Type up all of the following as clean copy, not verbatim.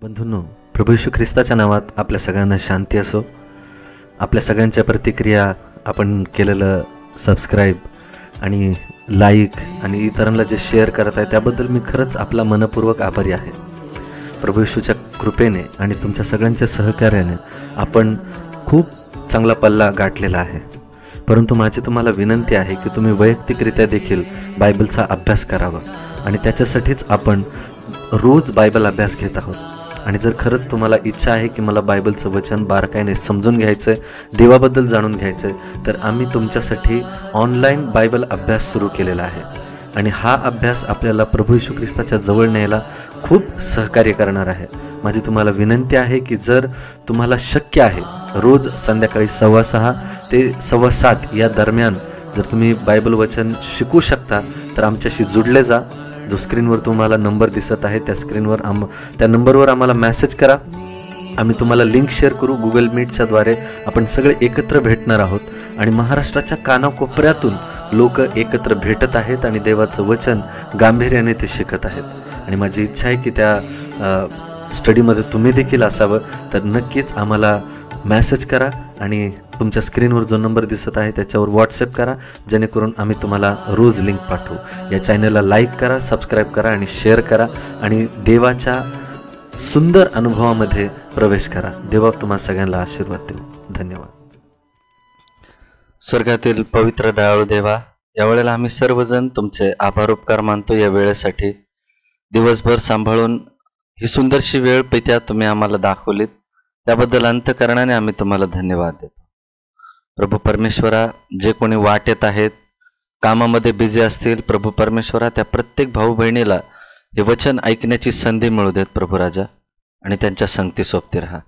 बंधूंनो, प्रभू येशू ख्रिस्ताच्या नावात आपल्या सगळ्यांना शांती असो. आपल्या सगळ्यांच्या प्रतिक्रिया, आपण केलेलं सबस्क्राईब आणि लाईक आणि इतरांना जे शेअर करत आहे त्याबद्दल मी खरंच आपला मनपूर्वक आभारी आहे. प्रभू येशूच्या कृपेने आणि तुमच्या सगळ्यांच्या सहकार्याने आपण खूप चांगला पल्ला गाठलेला आहे. परंतु माझी तुम्हाला विनंती आहे की तुम्ही वैयक्तिकरित्या देखील बायबलचा अभ्यास करावा आणि त्याच्यासाठीच आपण रोज बायबल अभ्यास घेत आहोत. आणि जर खरंच तुम्हाला इच्छा आहे की मला बायबलचं वचन बारकाईने समजून घ्यायचं आहे, देवाबद्दल जाणून घ्यायचं आहे, तर आम्ही तुमच्यासाठी ऑनलाईन बायबल अभ्यास सुरू केलेला आहे. आणि हा अभ्यास आपल्याला प्रभू येशू ख्रिस्ताच्या जवळ न्यायला खूप सहकार्य करणार आहे. माझी तुम्हाला विनंती आहे की जर तुम्हाला शक्य आहे, रोज संध्याकाळी 6:15 ते 7:15 या दरम्यान जर तुम्ही बायबल वचन शिकू शकता तर आमच्याशी जुडले जा. जो स्क्रीनवर तुम्हाला नंबर दिसत आहे त्या नंबरवर आम्हाला मेसेज करा. आम्ही तुम्हाला लिंक शेअर करू. गुगल मीटच्या द्वारे आपण सगळे एकत्र भेटणार आहोत आणि महाराष्ट्राच्या कानाकोपऱ्यातून लोक एकत्र भेटत आहेत आणि देवाचं वचन गांभीर्याने ते शिकत आहेत. आणि माझी इच्छा आहे की त्या स्टडीमध्ये तुम्ही देखील असावं. तर नक्कीच आम्हाला मेसेज करा आणि तुमच्या स्क्रीनवर जो नंबर दिसत आहे त्याच्यावर व्हॉट्सअप करा, जेणेकरून आम्ही तुम्हाला रोज लिंक पाठवू. या चॅनलला लाईक करा, सबस्क्राईब करा आणि शेअर करा आणि देवाच्या सुंदर अनुभवामध्ये प्रवेश करा. देवा तुम्हाला सगळ्यांना आशीर्वाद देऊ. धन्यवाद. स्वर्गातील पवित्र दयाळू देवा, यावेळेला आम्ही सर्वजण तुमचे आभार उपकार मानतो. या वेळेसाठी दिवसभर सांभाळून ही सुंदरशी वेळ पित्या तुम्ही आम्हाला दाखवलीत, त्याबद्दल अंतःकरणाने आम्ही तुम्हाला धन्यवाद देतो. प्रभू परमेश्वरा, जे कोणी वाटेत आहेत, कामामध्ये बिझी असतील, प्रभू परमेश्वरा त्या प्रत्येक भाऊ बहिणीला हे वचन ऐकण्याची संधी मिळू देत प्रभू राजा, आणि त्यांच्या संगती सोबती राहा.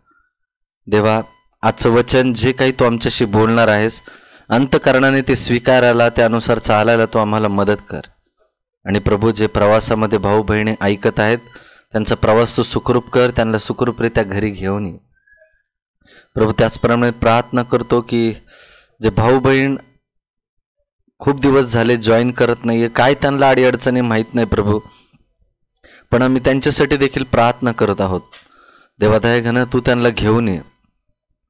देवा, आजचं वचन जे काही तू आमच्याशी बोलणार आहेस, अंतःकरणाने ते स्वीकारायला, त्यानुसार चालायला तू आम्हाला मदत कर. आणि प्रभू, जे प्रवासामध्ये भाऊ बहिणी ऐकत आहेत त्यांचा प्रवास तू सुखरूप कर, त्यांना सुखरूपरित्या घरी घेऊन ये प्रभू. त्याचप्रमाणे प्रार्थना करतो की जे भाऊ बहीण खूप दिवस झाले जॉईन करत नाहीये, काय त्यांना अडीअडचणी माहीत नाही प्रभू, पण आम्ही त्यांच्यासाठी देखील प्रार्थना करत आहोत. देवादया घन तू त्यांना घेऊन ये,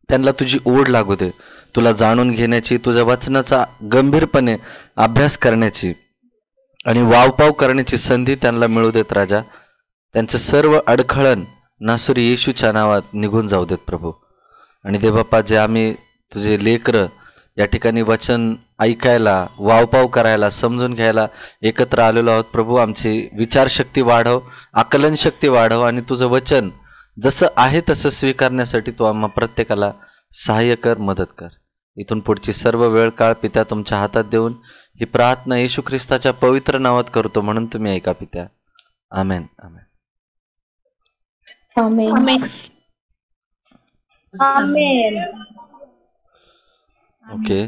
त्यांना तुझी ओढ लागू दे, तुला जाणून घेण्याची, तुझ्या वचनाचा गंभीरपणे अभ्यास करण्याची आणि वावपाव करण्याची संधी त्यांना मिळू देत राजा. त्यांचं सर्व अडखळण नासुरी येशूच्या नावात निघून जाऊ देत प्रभू. आणि देवबापा, जे आम्ही तुझे लेकरं या ठिकाणी वचन ऐकायला, वावपाव करायला, समजून घ्यायला एकत्र आलेलो आहोत प्रभू, आमची विचारशक्ती वाढव, आकलनशक्ती वाढव आणि तुझं वचन जसं आहे तसं स्वीकारण्यासाठी तू आम्हा प्रत्येकाला सहाय्य कर, मदत कर. इथून पुढची सर्व वेळ काळ पित्या तुमच्या हातात देऊन ही प्रार्थना येशू ख्रिस्ताच्या पवित्र नावात करतो, म्हणून तुम्ही ऐका पित्या. आमेन. आमेन. आमेन. आमेन. ओके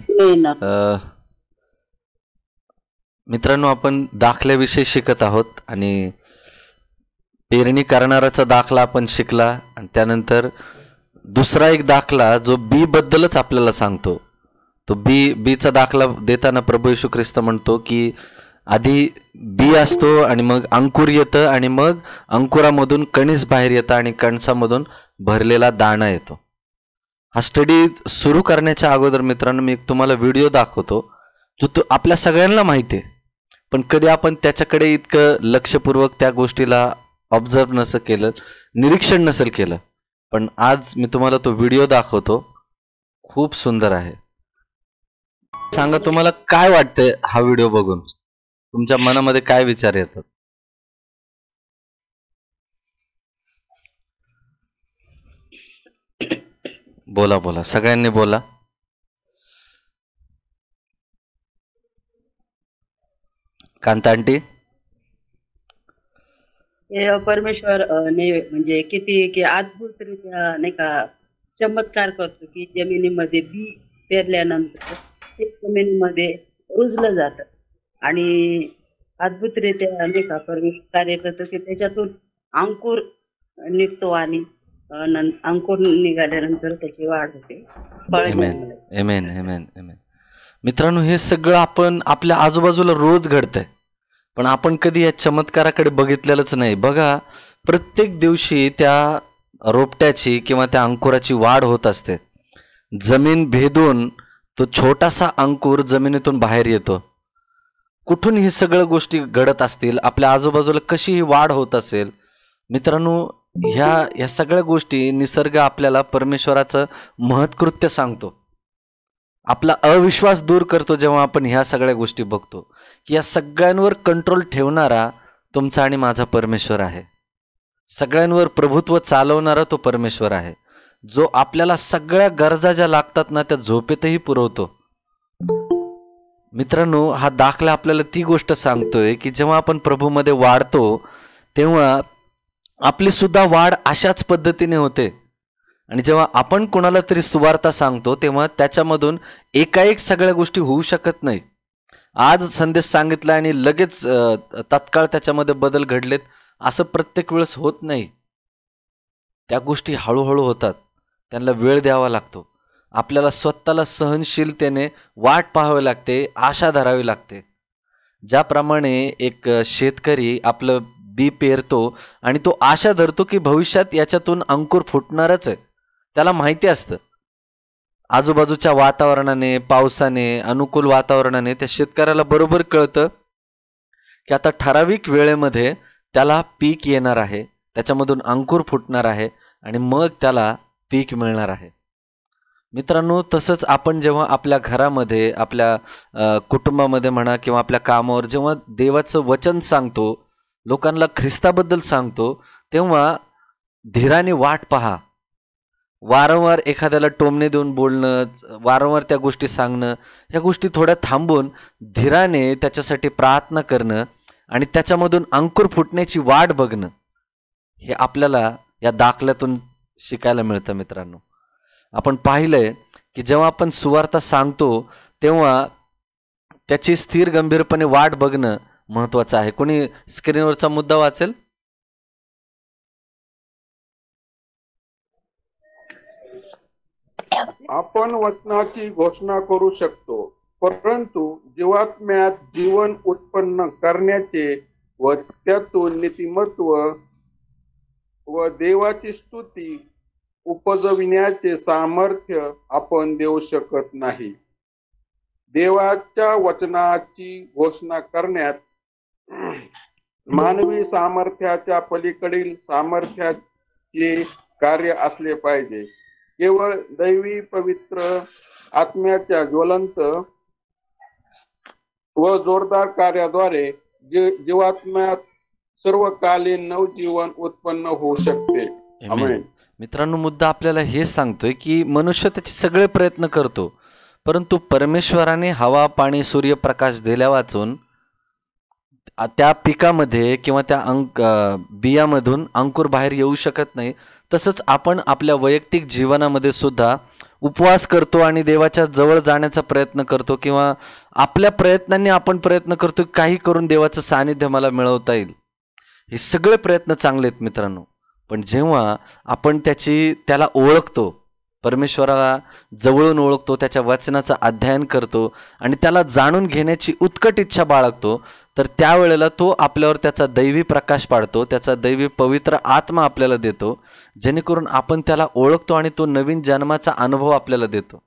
मित्रांनो, आपण दाखल्याविषयी शिकत आहोत आणि पेरणी करणाराचा दाखला आपण शिकला आणि त्यानंतर दुसरा एक दाखला जो बी बद्दलच आपल्याला सांगतो. तो बीचा दाखला देताना प्रभू येशू ख्रिस्त म्हणतो की आधी बी असतो आणि मग अंकुर येतं आणि मग अंकुरामधून कणीस बाहेर येतं आणि कणसामधून भरलेला दाणा येतो. हा स्टडी सुरू करण्याच्या अगोदर मित्रांनो मी तुम्हाला व्हिडिओ दाखवतो जो तो आपल्या सगळ्यांना माहिती आहे, पण कधी आपण त्याच्याकडे इतकं लक्षपूर्वक त्या गोष्टीला ऑब्झर्व नसेल केलं, निरीक्षण नसेल केलं. पण आज मी तुम्हाला तो व्हिडिओ दाखवतो, खूप सुंदर आहे. सांगा तुम्हाला काय वाटतंय हा व्हिडिओ बघून, तुमच्या मनामध्ये काय विचार येतात? बोला बोला, सगळ्यांनी बोला. कांता आंटी, परमेश्वर म्हणजे किती अद्भुतरित्या नाही का चमत्कार करतो की जमिनीमध्ये बी पेरल्यानंतर ते जमिनीमध्ये रुजलं जातं आणि अद्भुतरित्या नाही का परमेश्वर कार्य करतो की त्याच्यातून अंकुर निघतो आणि अंकुर निघाल्यानंतर त्याची वाढ होते. मित्रांनो, हे सगळं आपण आपल्या आजूबाजूला रोज घडतंय, पण आपण कधी या चमत्काराकडे बघितलेलंच नाही. बघा, प्रत्येक दिवशी त्या रोपट्याची किंवा त्या अंकुराची वाढ होत असते. जमीन भेदून तो छोटासा अंकुर जमिनीतून बाहेर येतो. कुठून ही सगळ्या गोष्टी घडत असतील, आपल्या आजूबाजूला कशी ही वाढ होत असेल. मित्रांनो, ह्या सगळ्या गोष्टी निसर्ग आपल्याला परमेश्वराचं महत्कृत्य सांगतो. आपला अविश्वास दूर करतो जेव्हा आपण ह्या सगळ्या गोष्टी बघतो की या सगळ्यांवर कंट्रोल ठेवणारा तुमचा आणि माझा परमेश्वर आहे. सगळ्यांवर प्रभुत्व चालवणारा तो परमेश्वर आहे, जो आपल्याला सगळ्या गरजा ज्या लागतात ना त्या झोपेतही पुरवतो. मित्रांनो, हा दाखला आपल्याला ती गोष्ट सांगतोय की जेव्हा आपण प्रभूमध्ये वाढतो तेव्हा आपली सुद्धा वाढ अशाच पद्धतीने होते. आणि जेव्हा आपण कोणाला तरी सुवार्ता सांगतो तेव्हा त्याच्यामधून एकाएक सगळ्या गोष्टी होऊ शकत नाही. आज संदेश सांगितला आणि लगेच तत्काळ त्याच्यामध्ये बदल घडलेत असं प्रत्येक वेळेस होत नाही. त्या गोष्टी हळूहळू होतात, त्यांना वेळ द्यावा लागतो. आपल्याला स्वतःला सहनशीलतेने वाट पाहावी लागते, आशा धरावी लागते. ज्याप्रमाणे एक शेतकरी आपलं बी पेरतो आणि तो आशा धरतो की भविष्यात याच्यातून अंकुर फुटणारच आहे. त्याला माहिती असतं, आजूबाजूच्या वातावरणाने, पावसाने, अनुकूल वातावरणाने त्या शेतकऱ्याला बरोबर कळतं की आता ठराविक वेळेमध्ये त्याला पीक येणार आहे, त्याच्यामधून अंकुर फुटणार आहे आणि मग त्याला पीक मिळणार आहे. मित्रांनो, तसंच आपण जेव्हा आपल्या घरामध्ये, आपल्या कुटुंबामध्ये म्हणा किंवा आपल्या कामावर जेव्हा देवाचं वचन सांगतो, लोकांना ख्रिस्ताबद्दल सांगतो, तेव्हा धीराने वाट पहा. वारंवार एखाद्याला टोमणे देऊन बोलणं, वारंवार त्या गोष्टी सांगणं, ह्या गोष्टी थोड्या थांबून धीराने त्याच्यासाठी प्रार्थना करणं आणि त्याच्यामधून अंकुर फुटण्याची वाट बघणं, हे आपल्याला या दाखल्यातून शिकायला मिळतं. मित्रांनो, आपण पाहिलंय की जेव्हा आपण सुवार्ता सांगतो तेव्हा त्याची स्थिर गंभीरपणे वाट बघणं महत्वाचं आहे. कोणी स्क्रीनवरचा मुद्दा वाचेल? आपण वचनाची घोषणा करू शकतो, परंतु जीवात्म्यात जीवन उत्पन्न करण्याचे व त्यातून नीतिमत्व व देवाची स्तुती उपजविण्याचे सामर्थ्य आपण देऊ शकत नाही. देवाच्या वचनाची घोषणा करण्यात मानवी सामर्थ्याच्या पलीकडील सामर्थ्याचे कार्य असले पाहिजे. केवळ दैवी पवित्र आत्म्याच्या ज्वलंत व जोरदार कार्याद्वारे जीवात्म्यात सर्वकालीन नवजीवन उत्पन्न होऊ शकते. आमेन. मित्रांनो, मुद्दा आपल्याला हे सांगतोय की मनुष्य त्याचे सगळे प्रयत्न करतो, परंतु परमेश्वराने हवा, पाणी, सूर्यप्रकाश दिल्या वाचून त्या पिकामध्ये किंवा त्या बियामधून अंकुर बाहेर येऊ शकत नाही. तसंच आपण आपल्या वैयक्तिक जीवनामध्ये सुद्धा उपवास करतो आणि देवाच्या जवळ जाण्याचा प्रयत्न करतो किंवा आपल्या प्रयत्नांनी आपण प्रयत्न करतो काही करून देवाचं सानिध्य मला मिळवता येईल. हे सगळे प्रयत्न चांगले आहेत मित्रांनो, पण जेव्हा आपण त्याला ओळखतो, परमेश्वराला जवळून ओळखतो, त्याच्या वचनाचं अध्ययन करतो आणि त्याला जाणून घेण्याची उत्कट इच्छा बाळगतो, तर त्यावेळेला तो आपल्यावर त्याचा दैवी प्रकाश पाडतो, त्याचा दैवी पवित्र आत्मा आपल्याला देतो, जेणेकरून आपण त्याला ओळखतो आणि तो नवीन जन्माचा अनुभव आपल्याला देतो.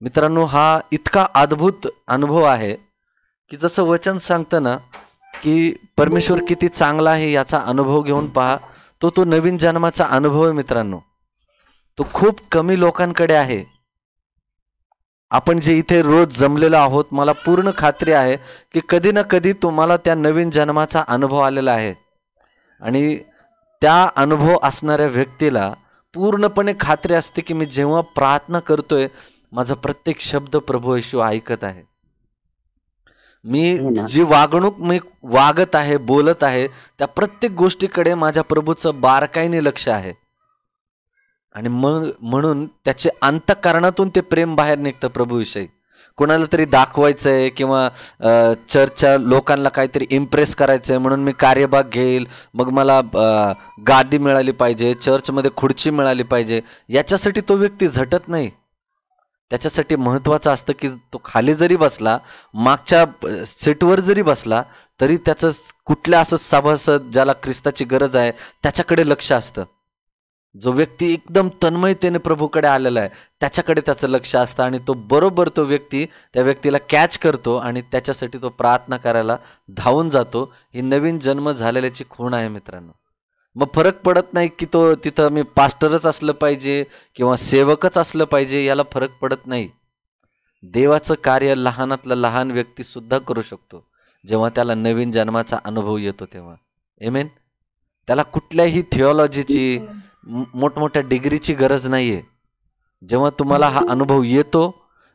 मित्रांनो, हा इतका अद्भुत अनुभव आहे की जसं वचन सांगतं ना की परमेश्वर किती चांगला आहे याचा अनुभव घेऊन पहा. तो नवीन जन्माचा अनुभव आहे मित्रांनो. तो खूप कमी लोकांकडे आहे. आपण जे इथे रोज जमलेलो आहोत, मला पूर्ण खात्री आहे की कधी ना कधी तुम्हाला त्या नवीन जन्माचा अनुभव आलेला आहे आणि त्या अनुभव असणाऱ्या व्यक्तीला पूर्णपणे खात्री असते की मी जेव्हा प्रार्थना करतोय माझा प्रत्येक शब्द प्रभू येशू ऐकत आहे. मी जी वागणूक मी वागत आहे, बोलत आहे, त्या प्रत्येक गोष्टीकडे माझ्या प्रभूचं बारकाईने लक्ष आहे आणि मग म्हणून त्याचे अंतःकरणातून ते प्रेम बाहेर निघतं प्रभूविषयी. कोणाला तरी दाखवायचंय किंवा चर्चच्या लोकांना काहीतरी इम्प्रेस करायचंय म्हणून मी कार्यभाग घेईल, मग मला गादी मिळाली पाहिजे, चर्चमध्ये खुर्ची मिळाली पाहिजे, याच्यासाठी तो व्यक्ती झटत नाही. त्याच्यासाठी महत्त्वाचं असतं की तो खाली जरी बसला, मागच्या सीटवर जरी बसला, तरी त्याचं कुठल्या असं सभासद ज्याला ख्रिस्ताची गरज आहे त्याच्याकडे लक्ष असतं. जो व्यक्ती एकदम तन्मयतेने प्रभूकडे आलेला आहे त्याच्याकडे त्याचं लक्ष असतं आणि तो बरोबर तो व्यक्ती त्या व्यक्तीला कॅच करतो आणि त्याच्यासाठी तो प्रार्थना करायला धावून जातो. ही नवीन जन्म झालेल्याची खूण आहे मित्रांनो. मग फरक पडत नाही की तो तिथं मी पास्टरच असलं पाहिजे किंवा सेवकच असलं पाहिजे, याला फरक पडत नाही. देवाचं कार्य लहानातला लहान व्यक्ती सुद्धा करू शकतो जेव्हा त्याला नवीन जन्माचा अनुभव येतो तेव्हा. आमेन. त्याला कुठल्याही थिओलॉजीची मोठमोठ्या डिग्रीची गरज नाहीये. जेव्हा तुम्हाला हा अनुभव येतो,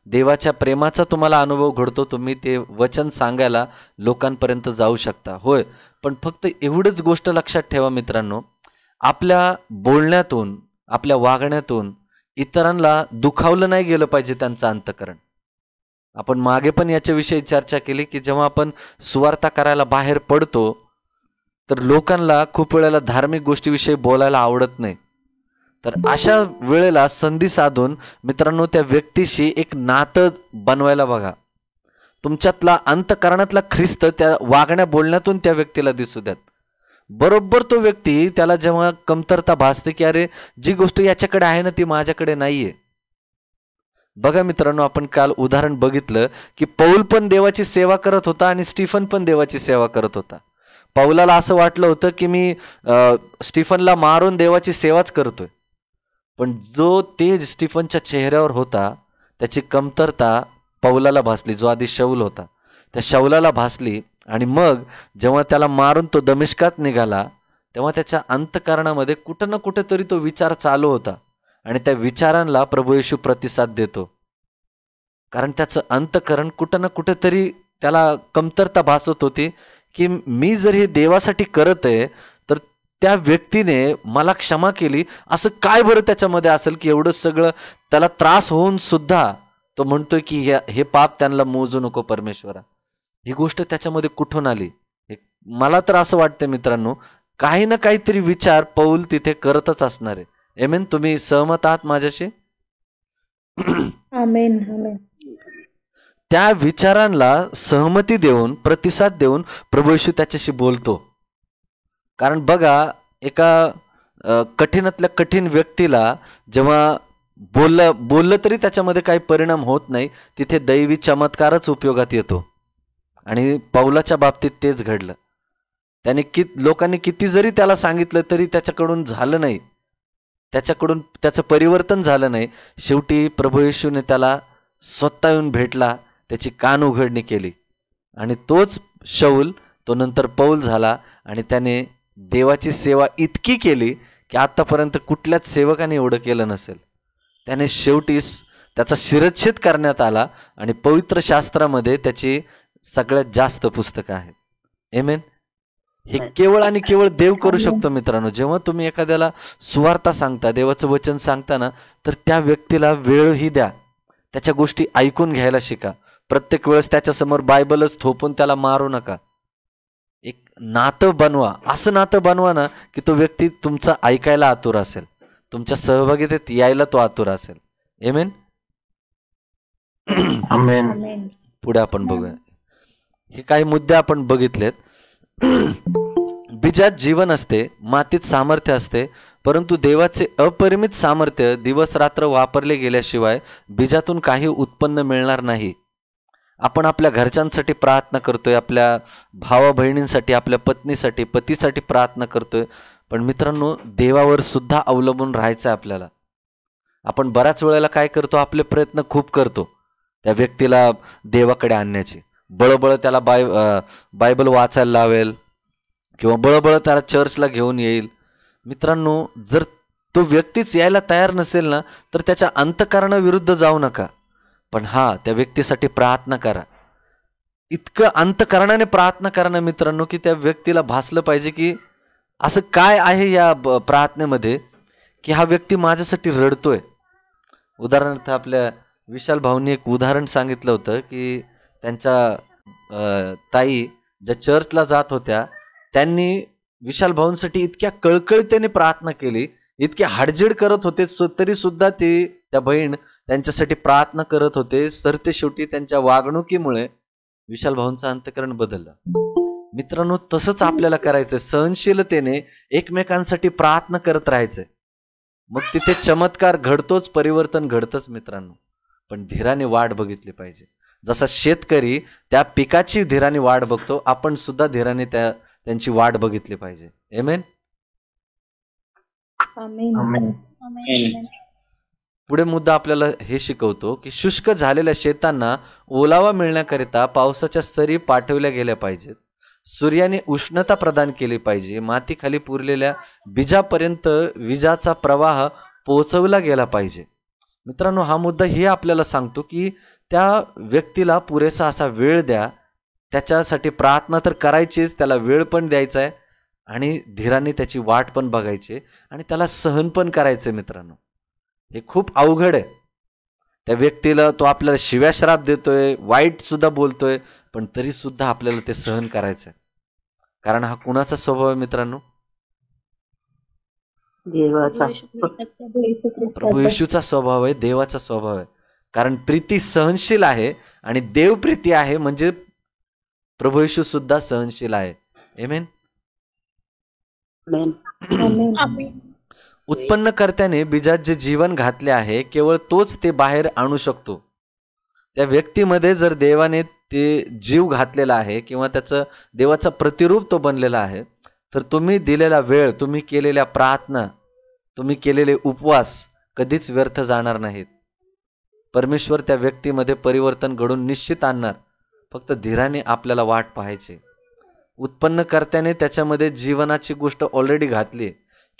देवाच्या प्रेमाचा तुम्हाला अनुभव घडतो, तुम्ही ते वचन सांगायला लोकांपर्यंत जाऊ शकता. होय, पण फक्त एवढंच गोष्ट लक्षात ठेवा मित्रांनो, आपल्या बोलण्यातून आपल्या वागण्यातून इतरांना दुखावलं नाही गेलं पाहिजे त्यांचं अंतःकरण. आपण मागे पण याच्याविषयी चर्चा केली की जेव्हा आपण सुवार्ता करायला बाहेर पडतो तर लोकांना खूप वेळेला धार्मिक गोष्टीविषयी बोलायला आवडत नाही. तर अशा वेळेला संधी साधून मित्रांनो त्या व्यक्तीशी एक नातं बनवायला बघा. तुमच्यातला अंतःकरणातला ख्रिस्त त्या वागण्या बोलण्यातून त्या व्यक्तीला दिसू द्यात. बरोबर तो व्यक्ती त्याला जेव्हा कमतरता भासते की अरे जी गोष्ट याच्याकडे आहे ना ती माझ्याकडे नाहीये. बघा मित्रांनो, आपण काल उदाहरण बघितलं की पौल पण देवाची सेवा करत होता आणि स्टीफन पण देवाची सेवा करत होता. पौलाला असं वाटलं होतं की मी स्टीफनला मारून देवाची सेवाच करतोय, पण जो तेज स्टीफनच्या चेहऱ्यावर होता त्याची कमतरता पौलाला भासली, जो आधी शौल होता त्या शौलाला भासली. आणि मग जेव्हा त्याला मारून तो दमिश्कात निघाला तेव्हा त्याच्या अंतःकरणामध्ये कुठं ना कुठेतरी तो विचार चालू होता आणि त्या विचारांना प्रभू येशू प्रतिसाद देतो, कारण त्याचं अंतःकरण कुठं ना कुठेतरी त्याला कमतरता भासत होती की मी जर हे देवासाठी करत आहे तर त्या व्यक्तीने मला क्षमा केली असं काय बरं त्याच्यामध्ये असेल की एवढं सगळं त्याला त्रास होऊन सुद्धा तो म्हणतोय की हे पाप त्यांना मोजू नको परमेश्वरा. ही गोष्ट त्याच्यामध्ये कुठून आली? मला तर असं वाटतं मित्रांनो, काही ना काहीतरी विचार पौल तिथे करतच असणार आहे. आमेन. तुम्ही सहमत आहात माझ्याशी? आमेन. आमेन. त्या विचारांना सहमती देऊन प्रतिसाद देऊन प्रभू येशू त्याच्याशी बोलतो. कारण बघा, एका कठीणातल्या कठीण व्यक्तीला जेव्हा बोललं तरी त्याच्यामध्ये काही परिणाम होत नाही, तिथे दैवी चमत्कारच उपयोगात येतो. आणि पौलाच्या बाबतीत तेच घडलं. त्याने लोकांनी किती जरी त्याला सांगितलं तरी त्याच्याकडून झालं नाही, त्याच्याकडून त्याचं परिवर्तन झालं नाही. शेवटी प्रभू येशूने त्याला स्वतः येऊन भेटला, त्याची कान उघडणी केली आणि तोच शौल तो नंतर पौल झाला आणि त्याने देवाची सेवा इतकी केली की आतापर्यंत कुठल्याच सेवकाने एवढं केलं नसेल. त्याने शेवटी त्याचा शिरच्छेद करण्यात आला आणि पवित्र शास्त्रामध्ये त्याची सगळ्यात जास्त पुस्तकं आहेत. आमेन. हे केवळ आणि केवळ देव करू शकतो मित्रांनो. जेव्हा तुम्ही एखाद्याला सुवार्ता सांगता, देवाचं वचन सांगताना, तर त्या व्यक्तीला वेळही द्या, त्याच्या गोष्टी ऐकून घ्यायला शिका. प्रत्येक वेळेस त्याच्यासमोर बायबलच थोपून त्याला मारू नका. एक नातं बनवा, असं नातं बनवा ना की तो व्यक्ती तुमचा ऐकायला आतुर असेल, तुमच्या सहभागितेत यायला तो आतुर असेल. आमेन. आमेन. पुढे आपण बघूया. हे काही मुद्दे आपण बघितलेत. बीजात जीवन असते, मातीत सामर्थ्य असते, परंतु देवाचे अपरिमित सामर्थ्य दिवस रात्र वापरले गेल्याशिवाय बीजातून काही उत्पन्न मिळणार नाही. आपण आपल्या घरच्यांसाठी प्रार्थना करतोय, आपल्या भावा बहिणींसाठी, आपल्या पत्नीसाठी, पतीसाठी प्रार्थना करतोय, पण मित्रांनो देवावर सुद्धा अवलंबून राहायचं आहे आपल्याला. आपण बऱ्याच वेळेला काय करतो, आपले प्रयत्न खूप करतो त्या व्यक्तीला देवाकडे आणण्याची. बळबळ त्याला बायबल वाचायला लावेल किंवा बळबळ त्याला चर्चला घेऊन येईल. मित्रांनो, जर तो व्यक्तीच यायला तयार नसेल ना तर त्याच्या अंतःकरणाविरुद्ध जाऊ नका, पण त्या व्यक्तीसाठी प्रार्थना करा. इतकं अंतःकरणाने प्रार्थना करा ना मित्रांनो की त्या व्यक्तीला भासलं पाहिजे की असं काय आहे या प्रार्थनेमध्ये की हा व्यक्ती माझ्यासाठी रडतोय. उदाहरणार्थ आपल्या विशाल भाऊंनी एक उदाहरण सांगितलं होतं की त्यांच्या ताई ज्या चर्चला जात होत्या त्यांनी विशाल भाऊंसाठी इतक्या कळकळीने प्रार्थना केली, इतके हाडजीड करत होते, तरी सुद्धा ते त्या बहीण त्यांच्यासाठी प्रार्थना करत होते. सरते शेवटी त्यांच्या वागणुकीमुळे विशाल भाऊंचं अंतःकरण बदललं. मित्रांनो, तसंच आपल्याला करायचंय, सहनशीलतेने एकमेकांसाठी प्रार्थना करत राहायचंय. मग तिथे चमत्कार घडतोच, परिवर्तन घडतंच मित्रांनो. पण धीराने वाट बघितली पाहिजे. जसा शेतकरी त्या पिकाची धीराने वाट बघतो, आपण सुद्धा धीराने त्यांची वाट बघितली पाहिजे. आमेन. पुढे मुद्दा आपल्याला हे शिकवतो की शुष्क झालेल्या शेतांना ओलावा मिळण्याकरिता पावसाच्या सरी पाठवल्या गेल्या पाहिजेत. सूर्याने उष्णता प्रदान केली पाहिजे. मातीखाली पुरलेल्या बीजापर्यंत विजाचा प्रवाह पोहोचवला गेला पाहिजे. मित्रांनो, हा मुद्दा हे आपल्याला सांगतो की त्या व्यक्तीला पुरेसा असा वेळ द्या. त्याच्यासाठी प्रार्थना तर करायचीच, त्याला वेळ पण द्यायचा आहे आणि धीराने त्याची वाट पण बघायची आणि त्याला सहन पण करायचंय. मित्रांनो, हे खूप अवघड आहे. त्या व्यक्तीला तो आपल्याला शिव्या श्राप देतोय, वाईट सुद्धा बोलतोय, पण तरी सुद्धा आपल्याला ते सहन करायचंय. कारण हा कुणाचा स्वभाव आहे मित्रांनो? देवाचा. प्रभू येशूचा स्वभाव आहे, देवाचा स्वभाव आहे. कारण प्रीती सहनशील आहे आणि देव प्रीती आहे, म्हणजे प्रभू येशू सुद्धा सहनशील आहे. आमेन. उत्पन्नकर्त्याने बीजात जे जीवन घातले आहे, केवळ तोच ते बाहेर आणू शकतो. त्या व्यक्तीमध्ये जर देवाने ते जीव घातलेला आहे किंवा त्याचं देवाचा प्रतिरूप तो बनलेला आहे, तर तुम्ही दिलेला वेळ, तुम्ही केलेल्या प्रार्थना, तुम्ही केलेले उपवास कधीच व्यर्थ जाणार नाहीत. परमेश्वर त्या व्यक्तीमध्ये परिवर्तन घडून निश्चित आणणार. फक्त धीराने आपल्याला वाट पाहायची. उत्पन्नकर्त्याने त्याच्यामध्ये जीवनाची गोष्ट ऑलरेडी घातली,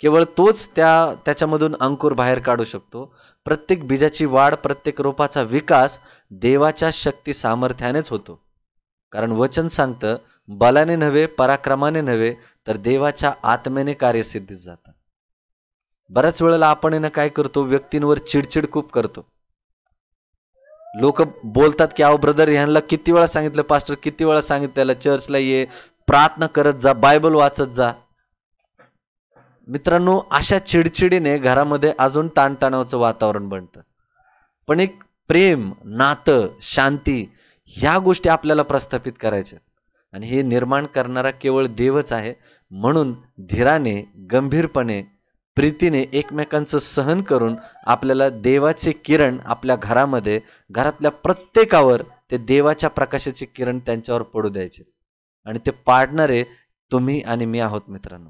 केवळ तोच त्याच्यामधून अंकुर बाहेर काढू शकतो. प्रत्येक बीजाची वाढ, प्रत्येक रोपाचा विकास देवाच्या शक्ती सामर्थ्यानेच होतो. कारण वचन सांगतं, बलाने नव्हे, पराक्रमाने नव्हे, तर देवाच्या आत्म्याने कार्यसिद्धीस जातात. बऱ्याच वेळेला आपण काय करतो, व्यक्तींवर चिडचिड खूप करतो. लोक बोलतात की अहो ब्रदर, ह्यांना किती वेळा सांगितलं, पास्टर किती वेळा सांगितलं, त्याला चर्चला ये, प्रार्थना करत जा, बायबल वाचत जा. मित्रांनो, अशा चिडचिडीने घरामध्ये अजून ताणतणावाचं वातावरण बनतं. पण एक प्रेम, नातं, शांती, ह्या गोष्टी आपल्याला प्रस्थापित करायच्या आणि हे निर्माण करणारा केवळ देवच आहे. म्हणून धीराने, गंभीरपणे, प्रीतीने एकमेकांचं सहन करून आपल्याला देवाचे किरण आपल्या घरामध्ये, घरातल्या प्रत्येकावर ते देवाच्या प्रकाशाचे किरण त्यांच्यावर पडू द्यायचे. आणि ते पाडणारे तुम्ही आणि मी आहोत. मित्रांनो,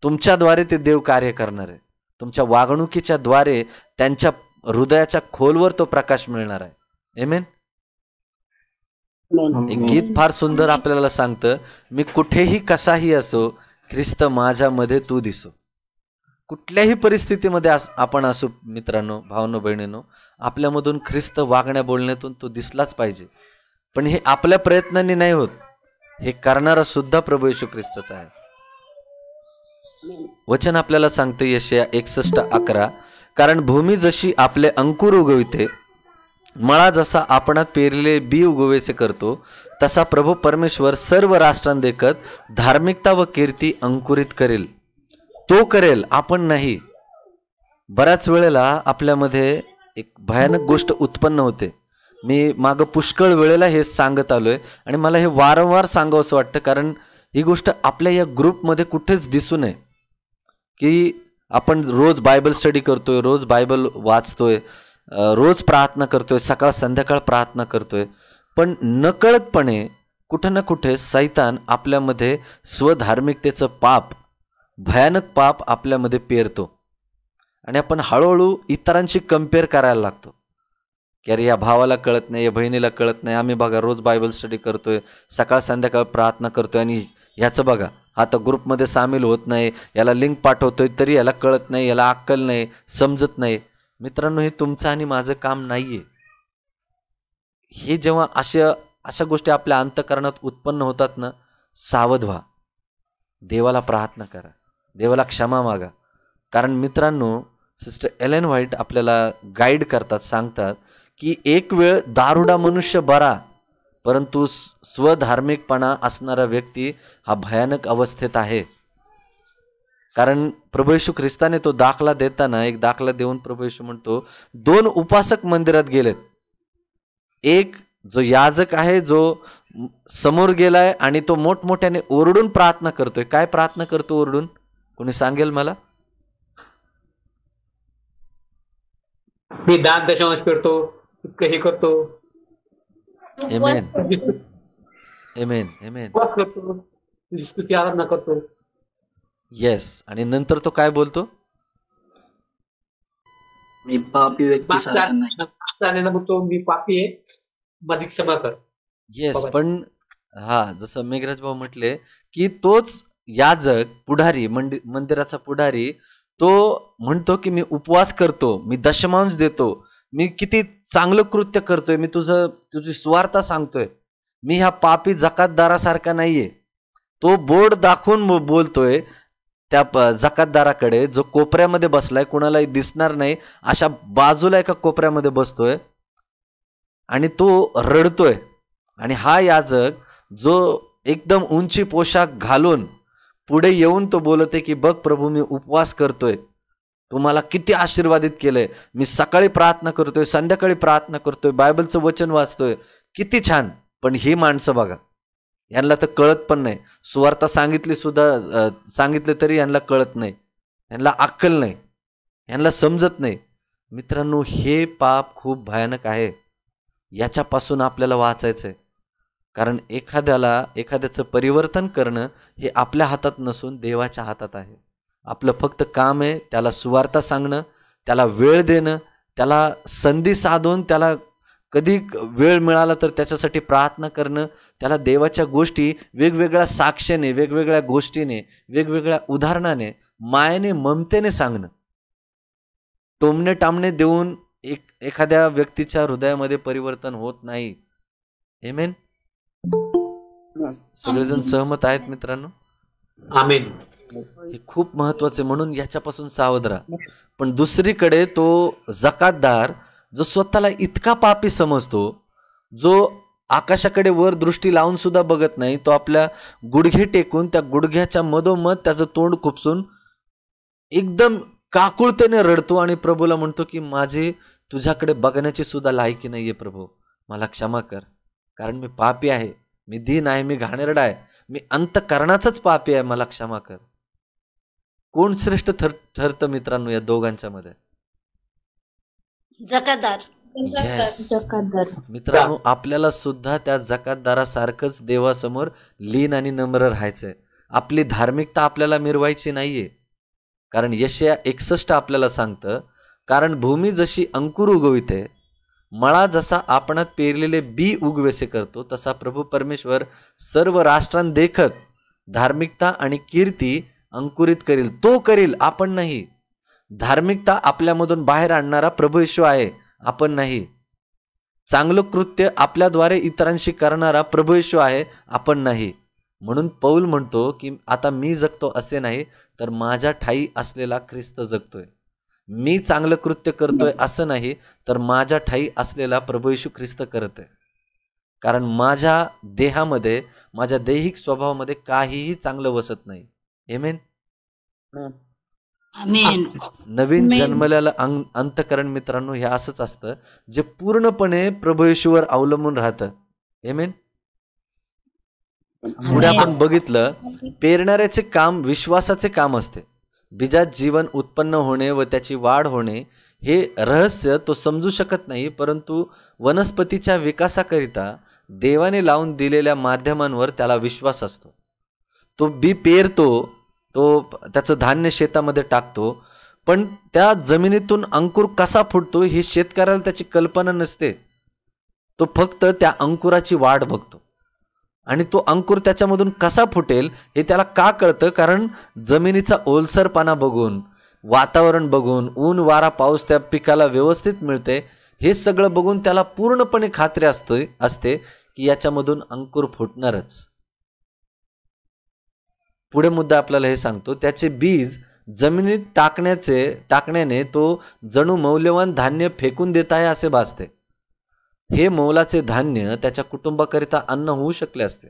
तुमच्याद्वारे ते देव कार्य करणार आहे. तुमच्या वागणुकीच्या द्वारे त्यांच्या हृदयाच्या खोलवर तो प्रकाश मिळणार आहे. आमेन. एक गीत फार सुंदर आपल्याला सांगतं, मी कुठेही कसाही असो, ख्रिस्त माझ्यामध्ये तू दिसो. कुठल्याही परिस्थितीमध्ये आपण असो मित्रांनो, भावांनो, बहिणींनो, आपल्यामधून ख्रिस्त वागण्या बोलण्यातून तो दिसलाच पाहिजे. पण हे आपल्या प्रयत्नांनी नाही होत, हे करणारा सुद्धा प्रभू येशू ख्रिस्तच आहे. वचन आपल्याला सांगते यशया 61:11, कारण भूमी जशी आपले अंकुर उगविते, मळा जसा आपणात पेरले बी उगवेचे करतो, तसा प्रभू परमेश्वर सर्व राष्ट्रांदेखत धार्मिकता व कीर्ती अंकुरित करेल. तो करेल, आपण नाही. बऱ्याच वेळेला आपल्यामध्ये एक भयानक गोष्ट उत्पन्न होते. मी मागं पुष्कळ वेळेला हे सांगत आलोय आणि मला हे वारंवार सांगावं असं वाटतं, कारण ही गोष्ट आपल्या या ग्रुपमध्ये कुठेच दिसू नये. की आपण रोज बायबल स्टडी करतोय, रोज बायबल वाचतोय, रोज प्रार्थना करतोय, सकाळ संध्याकाळ प्रार्थना करतोय, पण नकळतपणे कुठं ना कुठे सैतान आपल्यामध्ये स्वधार्मिकतेचं पाप, भयानक पाप आपल्यामध्ये पेरतो आणि आपण हळूहळू इतरांशी कम्पेअर करायला लागतो की अरे या भावाला कळत नाही, या बहिणीला कळत नाही, आम्ही बघा रोज बायबल स्टडी करतोय, सकाळ संध्याकाळ प्रार्थना करतोय आणि ह्याचं बघा हा तर ग्रुपमध्ये सामील होत नाही, याला लिंक पाठवतोय तरी याला कळत नाही, याला अक्कल नाही, समजत नाही. मित्रांनो, हे तुमचं आणि माझं काम नाहीये. हे जेव्हा अशा गोष्टी आपल्या अंतःकरणात उत्पन्न होतात ना, सावध व्हा, देवाला प्रार्थना करा, देवाला क्षमा मागा. कारण मित्रांनो, सिस्टर एलेन व्हाईट आपल्याला गाईड करतात, सांगतात की एक वेळ दारुडा मनुष्य बरा, परंतु स्वधार्मिकपणा असणारा व्यक्ती हा भयानक अवस्थेत आहे. कारण प्रभू येशू ख्रिस्ताने तो दाखला देताना, एक दाखला देऊन प्रभू येशू म्हणतो, 2 उपासक मंदिरात गेलेत. एक जो याजक आहे, जो समोर गेलाय आणि तो मोठमोठ्याने ओरडून प्रार्थना करतोय. काय प्रार्थना करतो ओरडून? कोणी सांगेल मला? मी दान दशांश पेडतो, इतकं हे करतो, एमेन तुझी एमेन एमेन उपवास करतो, तुझी स्तुती आराधना करतो. येस. आणि नंतर तो काय बोलतो? मी पापी व्यक्तीसारखा नाही. मागच्या म्हणतो मी पापी आहे, माझी क्षमा कर. येस. बाबा. पण हा, जसं मेघराज भाऊ म्हटले की तोच याजक पुढारी, मंदिराचा पुढारी, तो म्हणतो की मी उपवास करतो, मी दशमांश देतो, मी किती चांगलं कृत्य करतोय, मी तुझी सुवार्ता सांगतोय, मी ह्या पापी जकातदारासारखा नाहीये. तो बोर्ड दाखवून बोलतोय त्या जकातदाराकडे, जो कोपऱ्यामध्ये बसलाय, कुणालाही दिसणार नाही अशा बाजूला एका कोपऱ्यामध्ये बसतोय आणि तो रडतोय. आणि हा याजक जो एकदम उंची पोशाख घालून पुढे येऊन तो बोलत आहे की बघ प्रभू, मी उपवास करतोय, तुम्हाला किती आशीर्वादित केलंय, मी सकाळी प्रार्थना करतोय, संध्याकाळी प्रार्थना करतोय, बायबलचं वचन वाचतोय, किती छान. पण ही माणसं बघा, यांना तर कळत पण नाही. सुवार्ता सांगितले तरी यांना कळत नाही, यांना अक्कल नाही, यांना समजत नाही. मित्रांनो, हे पाप खूप भयानक आहे. याच्यापासून आपल्याला वाचायचंय. कारण एखाद्याचं परिवर्तन करणं हे आपल्या हातात नसून देवाच्या हातात आहे. आपलं फक्त काम आहे त्याला सुवार्ता सांगणं, त्याला वेळ देणं, त्याला संधी साधून, त्याला कधी वेळ मिळाला तर त्याच्यासाठी प्रार्थना करणं, त्याला देवाच्या गोष्टी वेगवेगळ्या साक्षेने, वेगवेगळ्या गोष्टीने, वेगवेगळ्या उदाहरणाने, मायेने, ममतेने सांगणं. टोमणे टामणे देऊन एखाद्या व्यक्तीच्या हृदयामध्ये परिवर्तन होत नाही. आमेन. सगळेजण सहमत आहेत मित्रांनो? आमेन. हे खूप महत्वाचे, म्हणून याच्यापासून सावध राहा. पण दुसरीकडे तो जकातदार जो स्वतःला इतका पापी समजतो, जो आकाशाकडे वर दृष्टी लावून सुद्धा बघत नाही, तो आपल्या गुडघे टेकून त्या गुडघ्याच्या मधोमध त्याचं तोंड खुपसून एकदम काकुळतेने रडतो आणि प्रभूला म्हणतो की माझी तुझ्याकडे बघण्याची सुद्धा लायकी नाहीये प्रभू, मला क्षमा कर, कारण मी पापी आहे, मी दीन आहे, मी घाणेरडा आहे, मी अंतकरणाचाच पापी आहे, मला क्षमा कर. कोण श्रेष्ठ ठरतं मित्रांनो या दोघांच्या मध्ये? जकातदार. Yes. जकातदार. मित्रांनो, आपल्याला सुद्धा त्या जकातदारासारखंच देवासमोर लीन आणि नम्र राहायचंय. आपली धार्मिकता आपल्याला मिरवायची नाहीये. कारण यशया 61 आपल्याला सांगतं, कारण भूमी जशी अंकुर उगविते, मळा जसा आपणात पेरलेले बी उगवेसे करतो, तसा प्रभू परमेश्वर सर्व राष्ट्रांत देखत धार्मिकता आणि कीर्ती अंकुरित करील. तो करील, आपण नाही. धार्मिकता आपल्यामधून बाहेर आणणारा प्रभू येशू आहे, आपण नाही. चांगलं कृत्य आपल्याद्वारे इतरांशी करणारा प्रभू येशू आहे, आपण नाही. म्हणून पौल म्हणतो की आता मी जगतो असे नाही, तर माझ्या ठाई असलेला ख्रिस्त जगतोय. मी चांगलं कृत्य करतोय असं नाही, तर माझ्या ठाई असलेला प्रभू येशू ख्रिस्त करतोय. कारण माझ्या देहामध्ये, माझ्या दैहिक स्वभावामध्ये काहीही चांगलं वसत नाही. आमेन. आमेन. नवीन जन्मलेलं अंतकरण मित्रांनो हे असंच असतं, जे पूर्णपणे प्रभू येशूवर अवलंबून राहतं. आमेन. पुढे आपण बघितलं, पेरणाऱ्याचे काम विश्वासाचे काम असते. बीजात जीवन उत्पन्न होणे व त्याची वाढ होणे हे रहस्य तो समजू शकत नाही, परंतु वनस्पतीच्या विकासाकरिता देवाने लावून दिलेल्या माध्यमांवर त्याला विश्वास असतो. तो बी पेरतो, तो त्याचं धान्य शेतामध्ये टाकतो, पण त्या जमिनीतून अंकुर कसा फुटतो ही शेतकऱ्याला त्याची कल्पना नसते. तो फक्त त्या अंकुराची वाढ बघतो आणि तो अंकुर त्याच्यामधून कसा फुटेल हे त्याला का कळतं? कारण जमिनीचा ओलसरपणा बघून, वातावरण बघून, ऊन वारा पाऊस त्या पिकाला व्यवस्थित मिळते, हे सगळं बघून त्याला पूर्णपणे खात्री असते की याच्यामधून अंकुर फुटणारच. पुढे मुद्दा आपल्याला हे सांगतो, त्याचे बीज जमिनीत टाकण्याने तो जणू मौल्यवान धान्य फेकून देत आहे असे भासते. हे मौलाचे धान्य त्याच्या कुटुंबाकरिता अन्न होऊ शकले असते.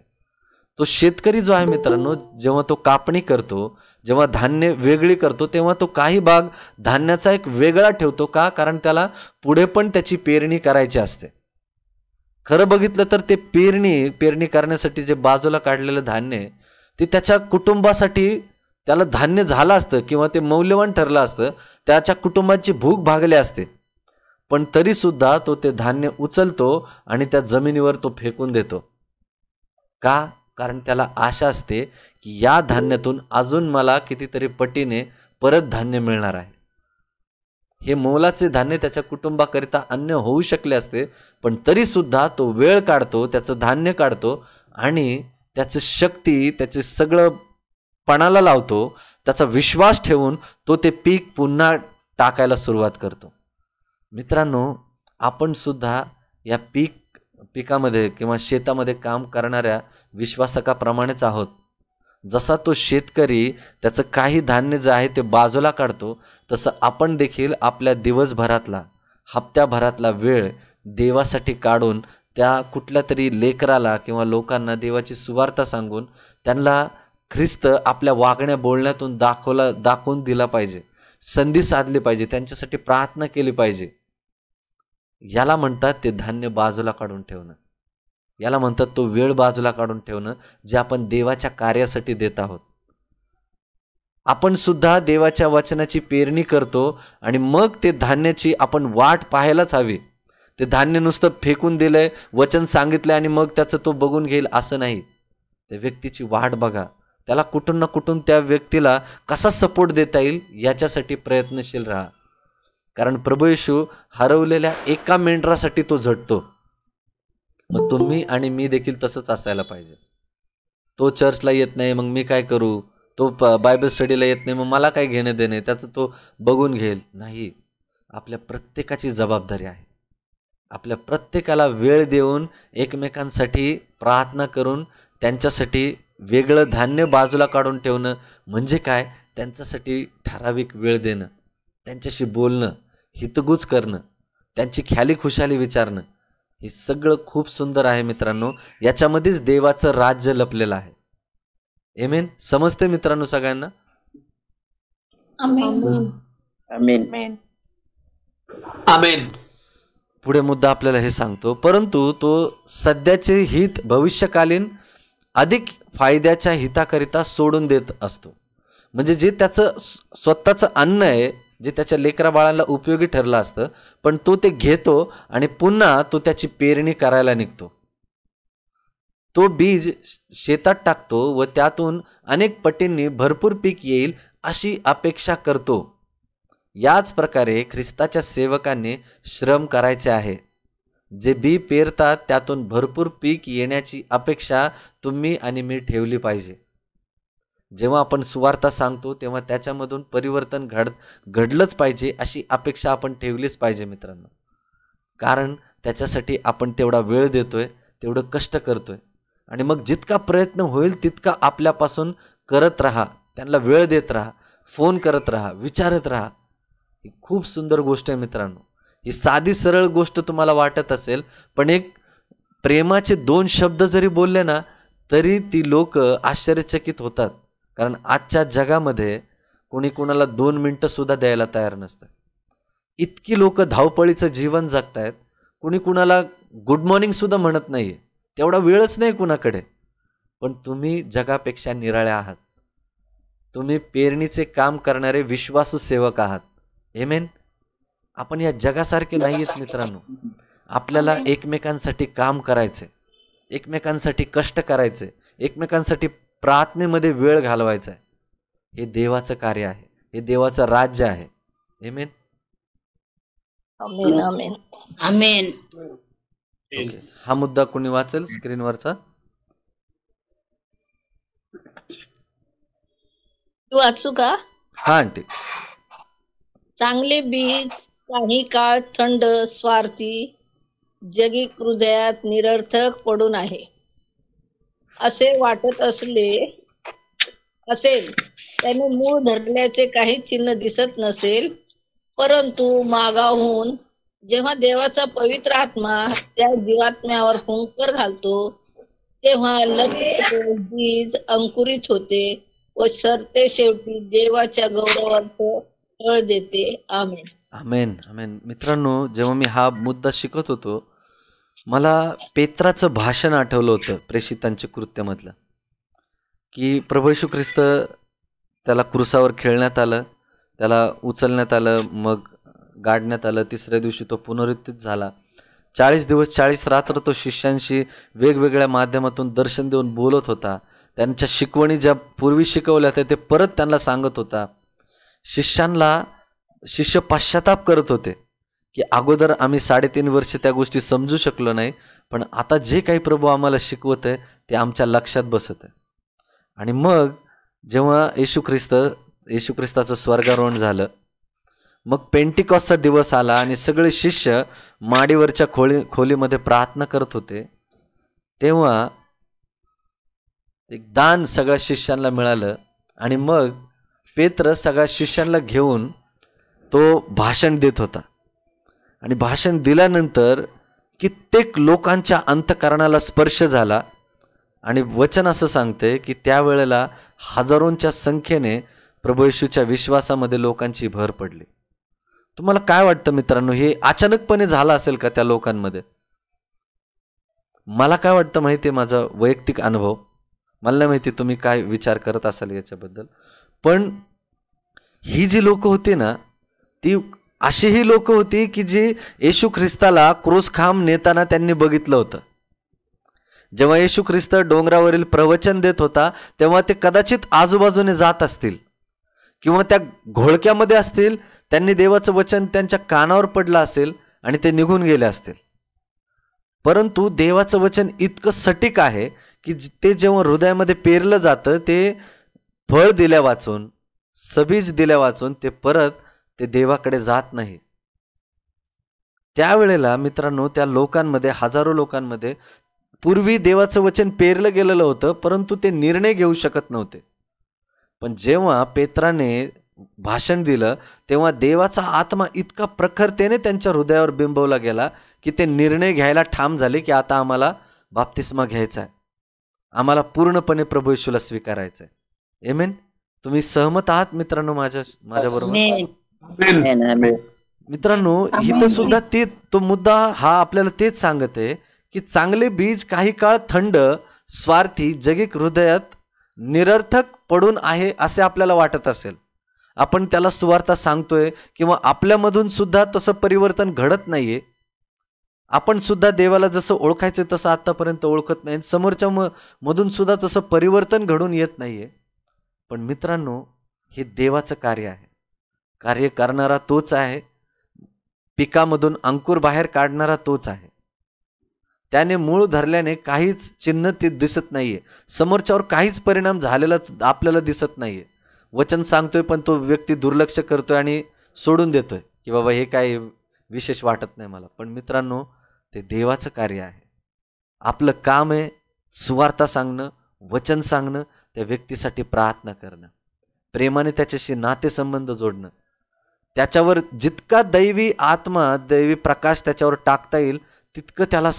तो शेतकरी जो आहे मित्रांनो, जेव्हा तो कापणी करतो, जेव्हा धान्य वेगळी करतो, तेव्हा तो काही भाग धान्याचा एक वेगळा ठेवतो. का? कारण त्याला पुढे पण त्याची पेरणी करायची असते. खरं बघितलं तर ते पेरणी करण्यासाठी जे बाजूला काढलेलं धान्य ते त्याच्या कुटुंबासाठी त्याला धान्य झालं असतं किंवा ते मौल्यवान ठरलं असतं, त्याच्या कुटुंबाची भूक भागली असते. पण तरी सुद्धा तो ते धान्य उचलतो आणि त्या जमिनीवर तो फेकून देतो. का? कारण त्याला आशा असते की या धान्यातून अजून मला कितीतरी पटीने परत धान्य मिळणार आहे. हे मोलाचे धान्य त्याच्या कुटुंबाकरिता अन्न होऊ शकले असते, पण तरी सुद्धा तो वेळ काढतो, त्याचं धान्य काढतो आणि त्याची शक्ती, त्याचे सगळं पणाला लावतो, त्याचा विश्वास ठेवून तो ते पीक पुन्हा टाकायला सुरुवात करतो. मित्रांनो, आपण सुद्धा या पिकामध्ये किंवा शेतामध्ये काम करणाऱ्या विश्वासकाप्रमाणेच आहोत. जसा तो शेतकरी त्याचं काही धान्य जे आहे ते बाजूला काढतो, तसं आपण देखील आपल्या दिवसभरातला, हप्त्याभरातला वेळ देवासाठी काढून त्या कुठल्या तरी लेकराला किंवा लोकांना देवाची सुवार्ता सांगून त्यांना ख्रिस्त आपल्या वागण्या बोलण्यातून दाखवून दिला पाहिजे, संधी साधली पाहिजे, त्यांच्यासाठी प्रार्थना केली पाहिजे. याला म्हणतात ते धान्य बाजूला काढून ठेवणं. याला म्हणतात तो वेळ बाजूला काढून ठेवणं, जे आपण देवाच्या कार्यासाठी देत आहोत. आपण सुद्धा देवाच्या वचनाची पेरणी करतो आणि मग ते धान्याची आपण वाट पाहायलाच हवी. ते धान्य नुसतं फेकून दिलंय, वचन सांगितलंय आणि मग त्याचं तो बघून घेईल असं नाही. त्या व्यक्तीची वाट बघा, त्याला कुठून ना कुठून त्या व्यक्तीला कसा सपोर्ट देता येईल याच्यासाठी प्रयत्नशील राहा. कारण प्रभू येशू हरवलेल्या एका मेंढरासाठी तो झटतो. मग तुम्ही आणि मी देखील तसंच असायला पाहिजे. तो चर्चला येत नाही, मग मी काय करू? तो बायबल स्टडीला येत नाही, मग मला काय घेणं देणे, त्याचं तो बघून घेईल. नाही, आपल्या प्रत्येकाची जबाबदारी आहे. आपल्या प्रत्येकाला वेळ देऊन एकमेकांसाठी प्रार्थना करून त्यांच्यासाठी वेगळं धान्य बाजूला काढून ठेवणं म्हणजे काय? त्यांच्यासाठी ठराविक वेळ देणं, त्यांच्याशी बोलणं, हितगुज करणं, त्यांची ख्याली खुशाली विचारणं, हे सगळं खूप सुंदर आहे मित्रांनो. याच्यामध्येच देवाचं राज्य लपलेलं आहे. आमेन. समजते मित्रांनो सगळ्यांना? आमेन. आमेन. आमेन. पुढे मुद्दा आपल्याला हे सांगतो, परंतु तो सध्याचे हित भविष्यकालीन अधिक फायद्याच्या हिताकरिता सोडून देत असतो. म्हणजे जे त्याचं स्वतःचं अन्न आहे, जे त्याच्या लेकरा बाळांना उपयोगी ठरलं असतं, पण तो ते घेतो आणि पुन्हा तो त्याची पेरणी करायला निघतो. तो बीज शेतात टाकतो व त्यातून अनेक पटींनी भरपूर पीक येईल अशी अपेक्षा करतो. याच प्रकारे ख्रिस्ताच्या सेवकांनी श्रम करायचे आहे. जे बी पेरतात त्यातून भरपूर पीक येण्याची अपेक्षा तुम्ही आणि मी ठेवली पाहिजे. जेव्हा आपण सुवार्ता सांगतो तेव्हा त्याच्यामधून परिवर्तन घडलंच पाहिजे अशी अपेक्षा आपण ठेवलीच पाहिजे मित्रांनो. कारण त्याच्यासाठी आपण तेवढा वेळ देतोय, तेवढं कष्ट करतोय आणि मग जितका प्रयत्न होईल तितका आपल्यापासून करत राहा, त्यांना वेळ देत राहा, फोन करत राहा, विचारत राहा. ही खूप सुंदर गोष्ट आहे मित्रांनो. ही साधी सरळ गोष्ट तुम्हाला वाटत असेल, पण एक प्रेमाचे 2 शब्द जरी बोलले ना तरी ती लोक आश्चर्यचकित होतात. कारण आजच्या जगामध्ये कोणी कोणाला 2 मिनिटं सुद्धा द्यायला तयार नसतं. इतकी लोक धावपळीचं जीवन जगतायत, कोणी कुणाला गुड मॉर्निंग सुद्धा म्हणत नाहीये, तेवढा वेळच नाही कुणाकडे. पण तुम्ही जगापेक्षा निराळे आहात. तुम्ही पेरणीचे काम करणारे विश्वासू सेवक आहात. आमेन. आपण या जगासारखे नाहीयेत मित्रांनो. आपल्याला एकमेकांसाठी काम करायचे, एकमेकांसाठी कष्ट करायचे, एकमेकांसाठी प्रार्थनेमध्ये वेळ घालवायचा आहे. हे देवाचं कार्य आहे, हे देवाचं राज्य आहे. आमेन. आमेन. आमेन. आमेन. हा मुद्दा कोणी वाचेल स्क्रीनवरचा? तू वाचू का? हा आंटी. चांगले बीज काही काळ थंड, स्वार्थी, जगिक हृदयात निरर्थक पडून आहे असे वाटत असेल, त्याने मूळ धरल्याचे काही चिन्ह दिसत नसेल, परंतु मागाहून जेव्हा देवाचा पवित्र आत्मा त्या जीवात्म्यावर हुंकर घालतो तेव्हा लगेच बीज अंकुरित होते व सरते शेवटी देवाच्या गौरवार्थ फळ देते. आमेन. आमेन. आमेन. मित्रांनो, जेव्हा मी हा मुद्दा शिकत होतो मला पेत्राचं भाषण आठवलं होतं, प्रेषितांचे कृत्यामधलं, की प्रभू येशू ख्रिस्त त्याला क्रुसावर खेळण्यात आलं, त्याला उचलण्यात आलं, मग गाडण्यात आलं. तिसऱ्या दिवशी तो पुनरुत्थित झाला. 40 दिवस 40 रात्र तो शिष्यांशी वेगवेगळ्या माध्यमातून दर्शन देऊन बोलत होता. त्यांच्या शिकवणी ज्या पूर्वी शिकवल्या होत्या ते परत त्यांना सांगत होता. शिष्य पश्चाताप करत होते की अगोदर आम्ही 3.5 वर्ष त्या गोष्टी समजू शकलो नाही, पण आता जे काही प्रभू आम्हाला शिकवत आहे ते आमच्या लक्षात बसत आहे. आणि मग जेव्हा येशू ख्रिस्ताचं स्वर्गारोहण झालं, मग पेंटिकॉसचा दिवस आला आणि सगळे शिष्य माडीवरच्या खोलीमध्ये प्रार्थना करत होते. तेव्हा एक दान सगळ्या शिष्यांना मिळालं आणि मग पेत्र सगळ्या शिष्यांना घेऊन तो भाषण देत होता. आणि भाषण दिल्यानंतर कित्येक लोकांच्या अंतःकरणाला स्पर्श झाला. आणि वचन असं सांगते की त्यावेळेला हजारोंच्या संख्येने प्रभू येशूच्या विश्वासामध्ये लोकांची भर पडली. तुम्हाला काय वाटतं मित्रांनो, हे अचानकपणे झालं असेल का त्या लोकांमध्ये? मला काय वाटतं माहिती आहे, माझा वैयक्तिक अनुभव, मला नाही माहिती तुम्ही काय विचार करत असाल याच्याबद्दल, पण ही जी लोक होती ना, ती अशीही लोक होती की जी येशू ख्रिस्ताला क्रूसखांब नेताना त्यांनी बघितलं होतं. जेव्हा येशू ख्रिस्त डोंगरावरील प्रवचन देत होता तेव्हा ते कदाचित आजूबाजूने जात असतील किंवा त्या घोळक्यामध्ये असतील. त्यांनी देवाचं वचन त्यांच्या कानावर पडलं असेल आणि ते निघून गेले असतील. परंतु देवाचं वचन इतकं सटीक आहे की ते जेव्हा हृदयामध्ये पेरलं जातं ते फळ दिल्या वाचून, सबीज दिल्या वाचून ते परत ते देवाकडे जात नाही. त्यावेळेला मित्रांनो त्या लोकांमध्ये, हजारो लोकांमध्ये पूर्वी देवाचं वचन पेरलं गेलेलं होतं, परंतु ते निर्णय घेऊ शकत नव्हते. पण जेव्हा पेत्राने भाषण दिलं तेव्हा देवाचा आत्मा इतका प्रखरतेने त्यांच्या हृदयावर बिंबवला गेला की ते निर्णय घ्यायला ठाम झाले की आता आम्हाला बाप्तिस्मा घ्यायचा आहे, आम्हाला पूर्णपणे प्रभू येशूला स्वीकारायचं आहे. आमेन. तुम्ही सहमत आहात मित्रांनो माझ्याबरोबर? मित्रांनो इथं सुद्धा तो मुद्दा हा आपल्याला तेच सांगत आहे की चांगले बीज काही काळ थंड, स्वार्थी, जगिक हृदयात निरर्थक पडून आहे असे आपल्याला वाटत असेल. आपण त्याला सुवार्ता सांगतोय किंवा आपल्यामधून सुद्धा तसं परिवर्तन घडत नाहीये. आपण सुद्धा देवाला जसं ओळखायचं तसं आतापर्यंत ओळखत नाही, समोरच्या मधून सुद्धा तसं परिवर्तन घडून येत नाहीये. पण मित्रांनो हे देवाचं कार्य आहे. कार्य करणारा तोच आहे. पिकामधून अंकुर बाहेर काढणारा तोच आहे. त्याने मूळ धरल्याने काहीच चिन्ह ते दिसत नाहीये, समोरच्यावर काहीच परिणाम झालेला आपल्याला दिसत नाहीये. वचन सांगतोय पण तो व्यक्ती दुर्लक्ष करतोय आणि सोडून देतोय की बाबा हे काय विशेष वाटत नाही मला. पण मित्रांनो ते देवाचं कार्य आहे. आपलं काम आहे सुवार्ता सांगणं, वचन सांगणं, त्या व्यक्तीसाठी प्रार्थना करणं, प्रेमाने त्याच्याशी नातेसंबंध जोडणं, त्याच्यावर जितका दैवी आत्मा, दैवी प्रकाश त्याच्यावर टाकता येईल तितकं त्याला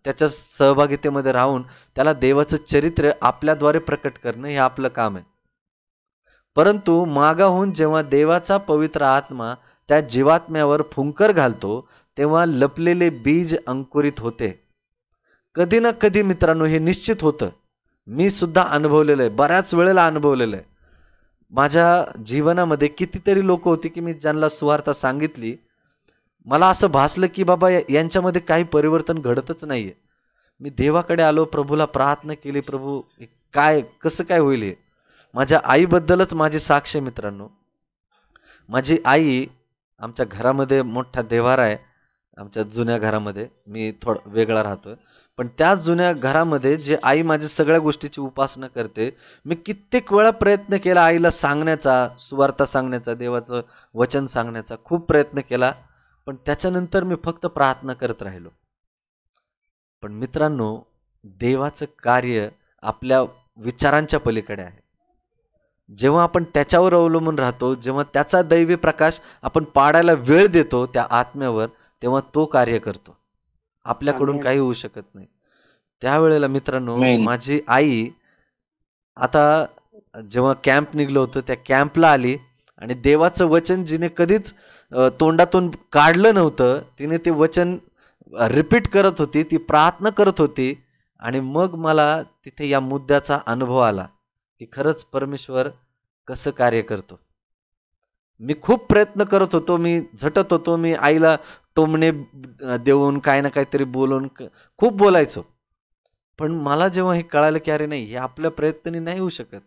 त्याच्या सहभागितेमध्ये राहून त्याला देवाचं चरित्र आपल्याद्वारे प्रकट करणं हे आपलं काम आहे. परंतु मागाहून जेव्हा देवाचा पवित्र आत्मा त्या जीवात्म्यावर फुंकर घालतो तेव्हा लपलेले बीज अंकुरित होते. कधी ना कधी मित्रांनो हे निश्चित होतं. मी सुद्धा अनुभवलेलं आहे, बऱ्याच वेळेला अनुभवलेलं आहे. माझ्या जीवनामध्ये कितीतरी लोक होती की मी ज्यांना सुवार्ता सांगितली, मला असं भासलं की बाबा यांच्यामध्ये काही परिवर्तन घडतच नाहीये. मी देवाकडे आलो, प्रभूला प्रार्थना केली, प्रभू काय कसं काय होईल हे. माझ्या आईबद्दलच माझी साक्ष आहे मित्रांनो. माझी आई, आमच्या घरामध्ये मोठा देव्हारा आहे, आमच्या जुन्या घरामध्ये, मी थोडं वेगळा राहतोय, पण त्या जुन्या घरामध्ये जे आई माझ्या सगळ्या गोष्टीची उपासना करते, मी कित्येक वेळा प्रयत्न केला आईला सांगण्याचा, सुवार्ता सांगण्याचा, देवाचं वचन सांगण्याचा खूप प्रयत्न केला, पण त्याच्यानंतर मी फक्त प्रार्थना करत राहिलो. पण मित्रांनो देवाचं कार्य आपल्या विचारांच्या पलीकडे आहे. जेव्हा आपण त्याच्यावर अवलंबून राहतो, जेव्हा त्याचा दैवी प्रकाश आपण पाडायला वेळ देतो त्या आत्म्यावर, तेव्हा तो कार्य करतो. आपल्याकडून काही होऊ शकत नाही. त्यावेळेला मित्रांनो माझी आई आता जेव्हा कॅम्प निघलं होतं त्या कॅम्पला आली आणि देवाचं वचन जिने कधीच तोंडातून काढलं नव्हतं तिने ते वचन रिपीट करत होती, ती प्रार्थना करत होती. आणि मग मला तिथे या मुद्द्याचा अनुभव आला की खरंच परमेश्वर कसं कार्य करतो. मी खूप प्रयत्न करत होतो, मी झटत होतो, मी आईला टोमणे देऊन काय ना काहीतरी बोलून खूप बोलायचो. पण मला जेव्हा हे कळालं की अरे नाही, हे आपल्या प्रयत्नांनी नाही होऊ शकत.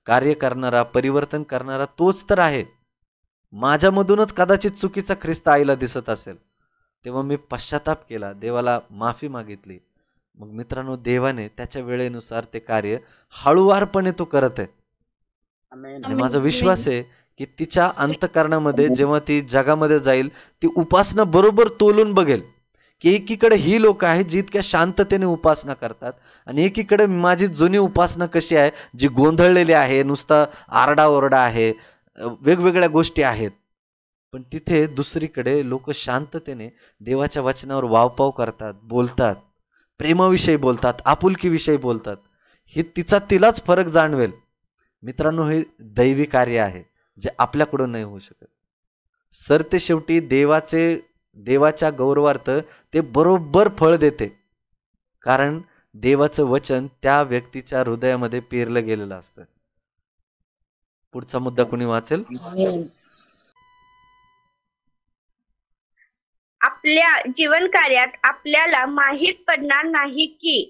कार्य करणारा, परिवर्तन करणारा तोच तर आहे. माझ्यामधूनच कदाचित चुकीचा ख्रिस्त आईला दिसत असेल. तेव्हा मी पश्चाताप केला, देवाला माफी मागितली. मग मित्रांनो, देवाने त्याच्या वेळेनुसार ते कार्य हळूवारपणे तो करत आहे. आणि माझा विश्वास आहे की तिच्या अंतःकरणामध्ये जेव्हा ती जगामध्ये जाईल, ती उपासना बरोबर तोलून बघेल की एकीकडे ही लोक आहेत जी इतक्या शांततेने उपासना करतात आणि एकीकडे माझी जुनी उपासना कशी आहे, जी गोंधळलेली आहे, नुसता आरडाओरडा आहे, वेगवेगळ्या गोष्टी आहेत. पण तिथे दुसरीकडे लोक शांततेने देवाच्या वचनावर वावपाव करतात, बोलतात, प्रेमाविषयी बोलतात, आपुलकीविषयी बोलतात. हे तिलाच फरक जाणवेल. मित्रांनो, हे दैवी कार्य आहे जे आपल्याकडून नाही होऊ शकत. सरते शेवटी देवाच्या गौरवार्थ ते बरोबर फळ देते, कारण देवाचं वचन त्या व्यक्तीच्या हृदयामध्ये पेरलं गेलेलं असतं. पुढचा मुद्दा कोणी वाचेल? आपल्या जीवन कार्यात आपल्याला माहीत पडणार नाही की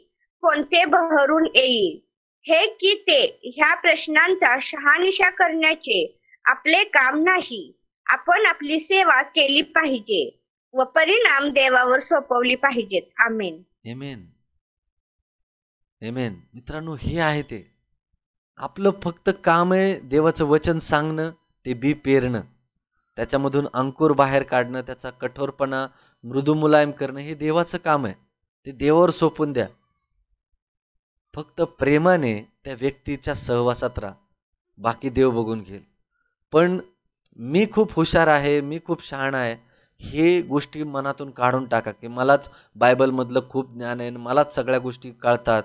कोणते बहरून येईल हे की ते, ह्या प्रश्नांचा शहानिशा करण्याचे आपले काम नाही. आपण आपली सेवा केली पाहिजे व परिणाम देवावर सोपवली पाहिजेत. आमेन. आमेन. आमेन. मित्रांनो, हे आहे ते आपलं फक्त काम आहे. देवाचं वचन सांगणं, ते बी पेरणं, त्याच्यामधून अंकुर बाहेर काढणं, त्याचा कठोरपणा मृदू मुलायम करणं, हे देवाचं काम आहे. ते देवावर सोपून द्या. फक्त प्रेमाने त्या व्यक्तीच्या सहवासात राहा, बाकी देव बघून घेईल. पण मी खूप हुशार आहे, मी खूप शहाणा आहे, हे गोष्टी मनातून काढून टाका की मलाच बायबलमधलं खूप ज्ञान आहे, मलाच सगळ्या गोष्टी कळतात,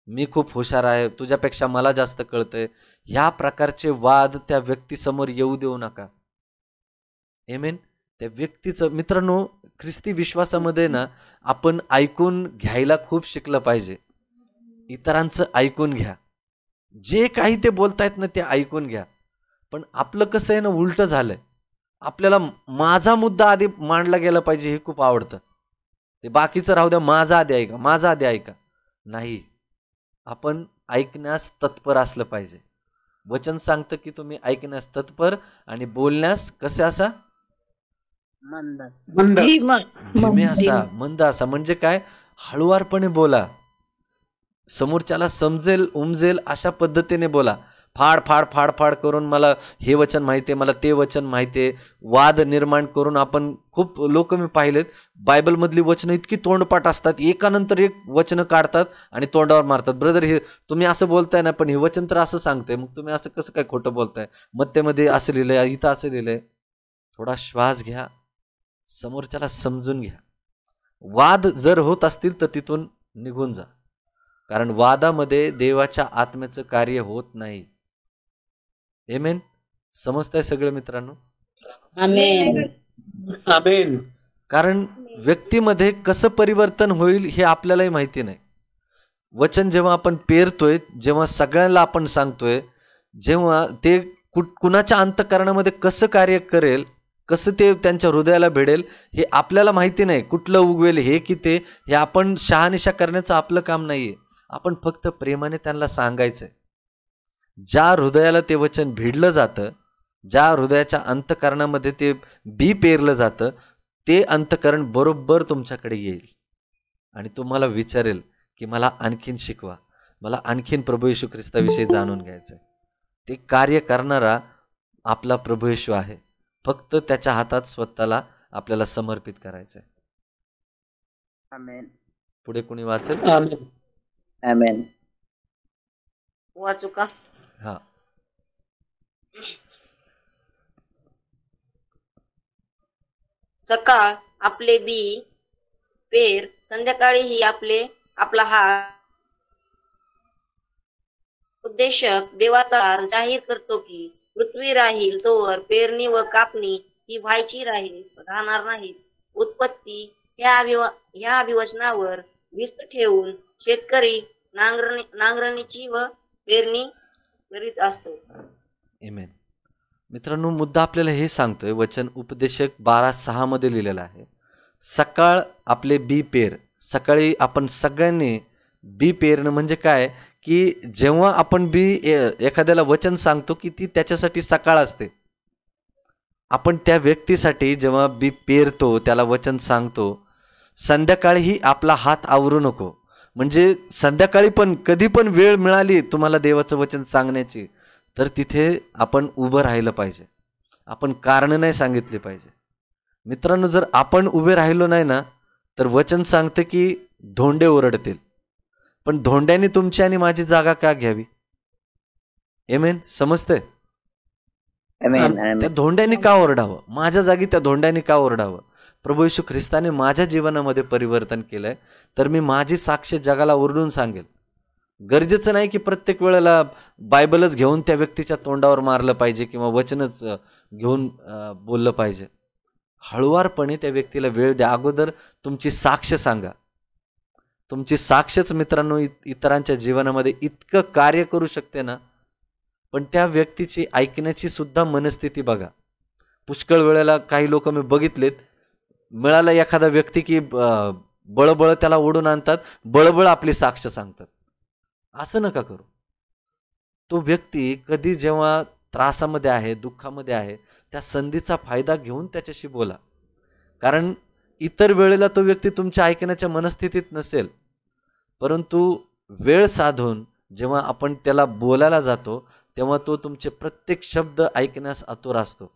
मी खूप हुशार आहे, तुझ्यापेक्षा मला जास्त कळतंय. ह्या प्रकारचे वाद त्या व्यक्तीसमोर येऊ देऊ नका. आमेन. त्या व्यक्तीचं, मित्रांनो, ख्रिस्ती विश्वासामध्ये ना आपण ऐकून घ्यायला खूप शिकलं पाहिजे. इतरांचं ऐकून घ्या, जे काही ते बोलतायत ना ते ऐकून घ्या. पण आपलं कसं आहे ना, उलट झालंय. आपल्याला माझा मुद्दा आधी मांडला गेला पाहिजे, हे खूप आवडतं. ते बाकीचं राहू द्या, माझा आधी ऐका, माझा आधी ऐका. नाही, आपण ऐकण्यास तत्पर असलं पाहिजे. वचन सांगतं की तुम्ही ऐकण्यास तत्पर आणि बोलण्यास कसे असा, धीमे असा, मंद असा. म्हणजे काय, हळुवारपणे बोला, समोरच्याला समजेल उमजेल अशा पद्धतीने बोला. फाड फाड फाड फाड करून मला हे वचन माहिती आहे, मला ते वचन माहिती आहे, वाद निर्माण करून आपण खूप लोक मी पाहिलेत, बायबलमधली वचनं इतकी तोंडपाठ असतात, एकानंतर एक वचनं काढतात आणि तोंडावर मारतात. ब्रदर, हे तुम्ही असं बोलताय ना, पण हे वचन तर असं सांगतंय, मग तुम्ही असं कसं काय खोटं बोलताय, मत्तेमध्ये असं लिहिलंय, इथं असं लिहिलंय. थोडा श्वास घ्या, समोरच्याला समजून घ्या. वाद जर होत असतील तर तिथून निघून जा, कारण वादामध्ये देवाच्या आत्म्याचं कार्य होत नाही. आमेन. समजताय सगळे मित्रांनो? आमेन. आमेन. कारण व्यक्तीमध्ये कसं परिवर्तन होईल हे आपल्यालाही माहिती नाही. वचन जेव्हा आपण पेरतोय, जेव्हा सगळ्यांना आपण सांगतोय, जेव्हा ते कुणाच्या अंतःकरणामध्ये कसं कार्य करेल, कसं ते त्यांच्या हृदयाला भिडेल, हे आपल्याला माहिती नाही. कुठलं उगवेल हे की ते, हे आपण शहानिशा करण्याचं आपलं काम नाहीये. आपण फक्त प्रेमाने त्यांना सांगायचंय. ज्या हृदयाला ते वचन भिडलं जातं, ज्या हृदयाच्या अंतःकरणामध्ये ते बी पेरलं जातं, ते अंतःकरण बरोबर तुमच्याकडे येईल आणि तुम्हाला विचारेल की मला आणखीन शिकवा, मला आणखीन प्रभू येशू ख्रिस्ताविषयी जाणून घ्यायचंय. ते कार्य करणारा आपला प्रभू येशू आहे. फक्त त्याच्या हातात स्वतःला आपल्याला समर्पित करायचंय. आमेन. पुढे कोणी वाचेल? आमेन. आमेन. वाचू का? हा. सकाळ आपले बी पेर, संध्याकाळी ही आपला हा उद्देशक देवाचा जाहीर करतो की पृथ्वी राहील तोवर पेरणी व कापणी ही व्हायची राहणार नाही. उत्पत्ती ह्या अभिवचनावर विस्त ठेवून शेतकरी नांगरणीची व पेरणी करीत असतो. आमेन. मित्रांनो, मुद्दा आपल्याला हे सांगतोय, वचन उपदेशक 12:6 मध्ये लिहिलेलं आहे, सकाळ आपले बी पेर. सकाळी आपण सगळ्यांनी बी पेरणं म्हणजे काय, की जेव्हा आपण एखाद्याला वचन सांगतो की ती त्याच्यासाठी सकाळ असते. आपण त्या व्यक्तीसाठी जेव्हा बी पेरतो, त्याला वचन सांगतो, संध्याकाळीही आपला हात आवरू नको. म्हणजे संध्याकाळी पण कधी पण वेळ मिळाली तुम्हाला देवाचं वचन सांगण्याची, तर तिथे आपण उभं राहिलं पाहिजे. आपण कारण नाही सांगितली पाहिजे. मित्रांनो, जर आपण उभे राहिलो नाही ना, तर वचन सांगते की धोंडे ओरडतील. पण धोंड्याने तुमची आणि माझी जागा का घ्यावी? आमेन. समजते? त्या धोंड्याने का ओरडावं? माझ्या जागी त्या धोंड्याने का ओरडावं? प्रभू येशू ख्रिस्ताने माझ्या जीवनामध्ये परिवर्तन केलंय, तर मी माझी साक्ष जगाला ओरडून सांगेल. गरजेचं नाही की प्रत्येक वेळेला बायबलच घेऊन त्या व्यक्तीच्या तोंडावर मारलं पाहिजे किंवा वचनच घेऊन बोललं पाहिजे. हळुवारपणे त्या व्यक्तीला वेळ द्या. अगोदर तुमची साक्ष सांगा. तुमची साक्षच मित्रांनो इतरांच्या जीवनामध्ये इतकं कार्य करू शकते ना. पण त्या व्यक्तीची ऐकण्याची सुद्धा मनस्थिती बघा. पुष्कळ वेळेला काही लोक मी बघितलेत, मिळाला एखादा व्यक्ती की बळबळ त्याला ओढून आणतात, बळबळ आपली साक्ष सांगतात. असं नका करू. तो व्यक्ती कधी जेव्हा त्रासामध्ये आहे, दुःखामध्ये आहे, त्या संधीचा फायदा घेऊन त्याच्याशी बोला. कारण इतर वेळेला तो व्यक्ती तुमच्या ऐकण्याच्या मनस्थितीत नसेल, परंतु वेळ साधून जेव्हा आपण त्याला बोलायला जातो तेव्हा तो तुमचे प्रत्येक शब्द ऐकण्यास आतुर असतो.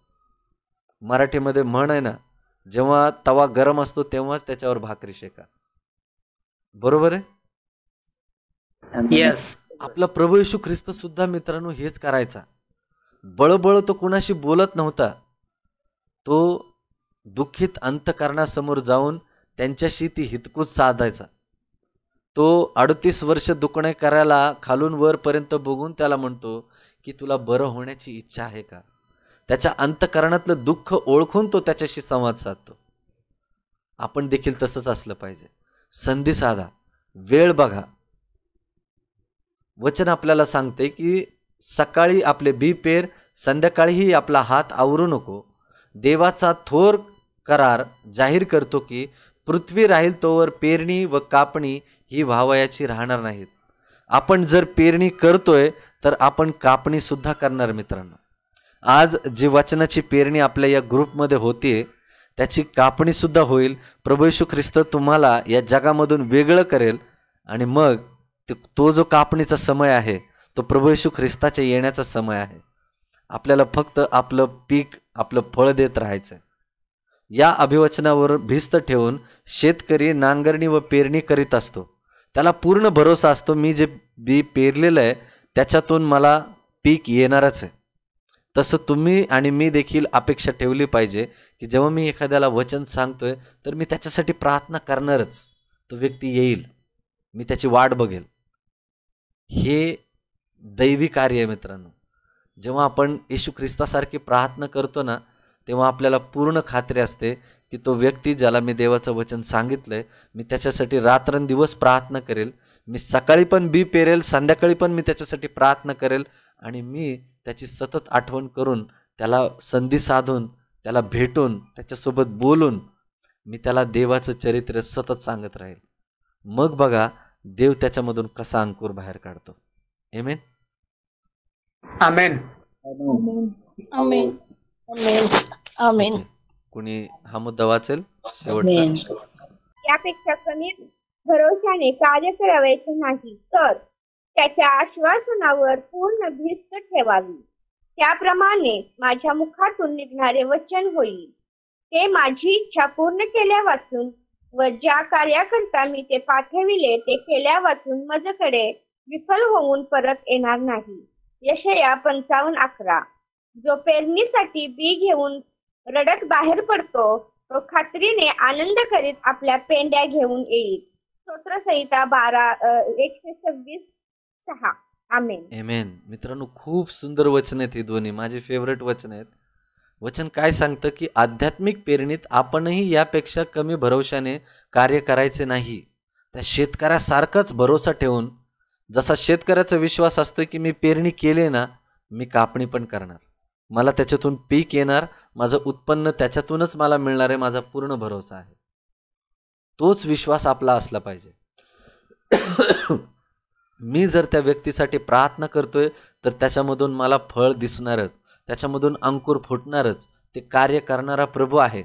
मराठीमध्ये म्हण आहे ना, जेव्हा तवा गरम असतो तेव्हाच त्याच्यावर भाकरी शेका. बरोबर आहे? येस. आपला प्रभू येशू ख्रिस्त सुद्धा मित्रांनो हेच करायचा. बळबळ तो कुणाशी बोलत नव्हता. तो दुःखित अंतःकरणासमोर जाऊन त्यांच्याशी ती हितकूच साधायचा. तो 38 वर्ष दुखणे करायला खालून वरपर्यंत बघून त्याला म्हणतो की तुला बरं होण्याची इच्छा आहे का? त्याच्या अंतःकरणातलं दुःख ओळखून तो त्याच्याशी संवाद साधतो. आपण देखील तसंच असलं पाहिजे. संधी साधा, वेळ बघा. वचन आपल्याला सांगते की सकाळी आपले बी पेर, संध्याकाळीही आपला हात आवरू नको. देवाचा थोर करार जाहीर करतो की पृथ्वी राहील तोवर पेरणी व कापणी ही व्हावयाची राहणार नाहीत. आपण जर पेरणी करतोय तर आपण कापणी सुद्धा करणार. मित्रांनो, आज जी वचनाची पेरणी आपल्या या ग्रुपमध्ये होतीये त्याची कापणी सुद्धा होईल. प्रभू येशू ख्रिस्त तुम्हाला या जगामधून वेगळं करेल आणि मग तो जो कापणीचा समय आहे तो प्रभू येशू ख्रिस्ताच्या येण्याचा समय आहे. आपल्याला फक्त आपलं पीक, आपलं फळ देत राहायचंय. या अभिवचनावर भिस्त ठेवून शेतकरी नांगरणी व पेरणी करीत असतो. त्याला पूर्ण भरोसा असतो, मी जे बी पेरलेलं आहे त्याच्यातून मला पीक येणारच आहे. तसं तुम्ही आणि मी देखील अपेक्षा ठेवली पाहिजे की जेव्हा मी एखाद्याला वचन सांगतोय तर मी त्याच्यासाठी प्रार्थना करणारच. तो व्यक्ती येईल, मी त्याची वाट बघेल. हे दैवी कार्य आहे मित्रांनो. जेव्हा आपण येशू ख्रिस्तासारखी प्रार्थना करतो ना, तेव्हा आपल्याला पूर्ण खात्री असते की तो व्यक्ती ज्याला मी देवाचं वचन सांगितलंय, मी त्याच्यासाठी रात्रंदिवस प्रार्थना करेल. मी सकाळी पण बी पेरेल, संध्याकाळी पण मी त्याच्यासाठी प्रार्थना करेल आणि मी त्याची सतत आठवण करून, त्याला संधी साधून, त्याला भेटून, त्याच्यासोबत बोलून मी त्याला देवाचं चरित्र सतत सांगत राहील. मग बघा देव त्याच्यामधून कसा अंकुर बाहेर काढतो. आमेन. आमेन. आमेन. आमेन. आमेन. कुणी हा मुद्दा वाचेल शेवटचा? यापेक्षा कमी भरोशाने कार्य करावयाचे नाही, तर त्याच्या आश्वासनावर पूर्ण भिस्त ठेवावी. त्याप्रमाणे माझ्या मुखातून निघणारे वचन होईल. ते माझी इच्छा पूर्ण केल्या वाचून व ज्या कार्याकरता मी ते पाठविले ते केल्या वाचून माझ्याकडे विफल होऊन परत येणार नाही. यशया 55:11. जो पेरणीसाठी बी घेऊन रडत बाहेर पडतो तो खात्रीने आनंद करीत आपल्या पेंड्या घेऊन येईल. स्तोत्रसंहिता 126:6. आमेन. आमेन. मित्रांनो, खूप सुंदर वचन आहेत ही दोन्ही, माझे फेवरेट वचन आहेत. वचन काय सांगतं की आध्यात्मिक पेरणीत आपणही यापेक्षा कमी भरोशाने कार्य करायचे नाही. त्या शेतकऱ्यासारखाच भरोसा ठेवून, जसा शेतकऱ्याचा विश्वास असतो की मी पेरणी केली ना, मी कापणी पण करणार. मला त्याच्यातून पीक येणार, माझं उत्पन्न त्याच्यातूनच मला मिळणार आहे, माझा पूर्ण भरोसा आहे. तोच विश्वास आपला असला पाहिजे. मी जर त्या व्यक्तीसाठी प्रार्थना करतोय तर त्याच्यामधून मला फळ दिसणारच, त्याच्यामधून अंकुर फुटणारच. ते कार्य करणारा प्रभू आहे,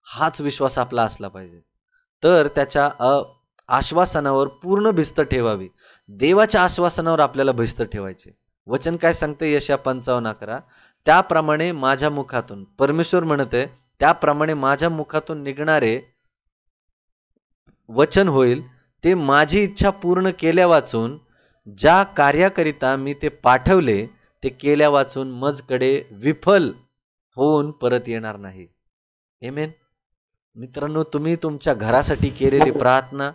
हाच विश्वास आपला असला पाहिजे. तर त्याच्या आश्वासनावर पूर्ण भिस्त ठेवावी. देवाच्या आश्वासनावर आपल्याला भिस्त ठेवायचे. वचन काय सांगते यशया 55:11, त्याप्रमाणे माझ्या मुखातून, परमेश्वर म्हणते त्याप्रमाणे माझ्या मुखातून निघणारे वचन होईल, ते माझी इच्छा पूर्ण केल्या वाचून, ज्या कार्याकरिता मी ते पाठवले ते केल्या वाचून मजकडे विफल होऊन परत येणार नाही. आमेन. मित्रांनो, तुम्ही तुमच्या घरासाठी केलेली प्रार्थना,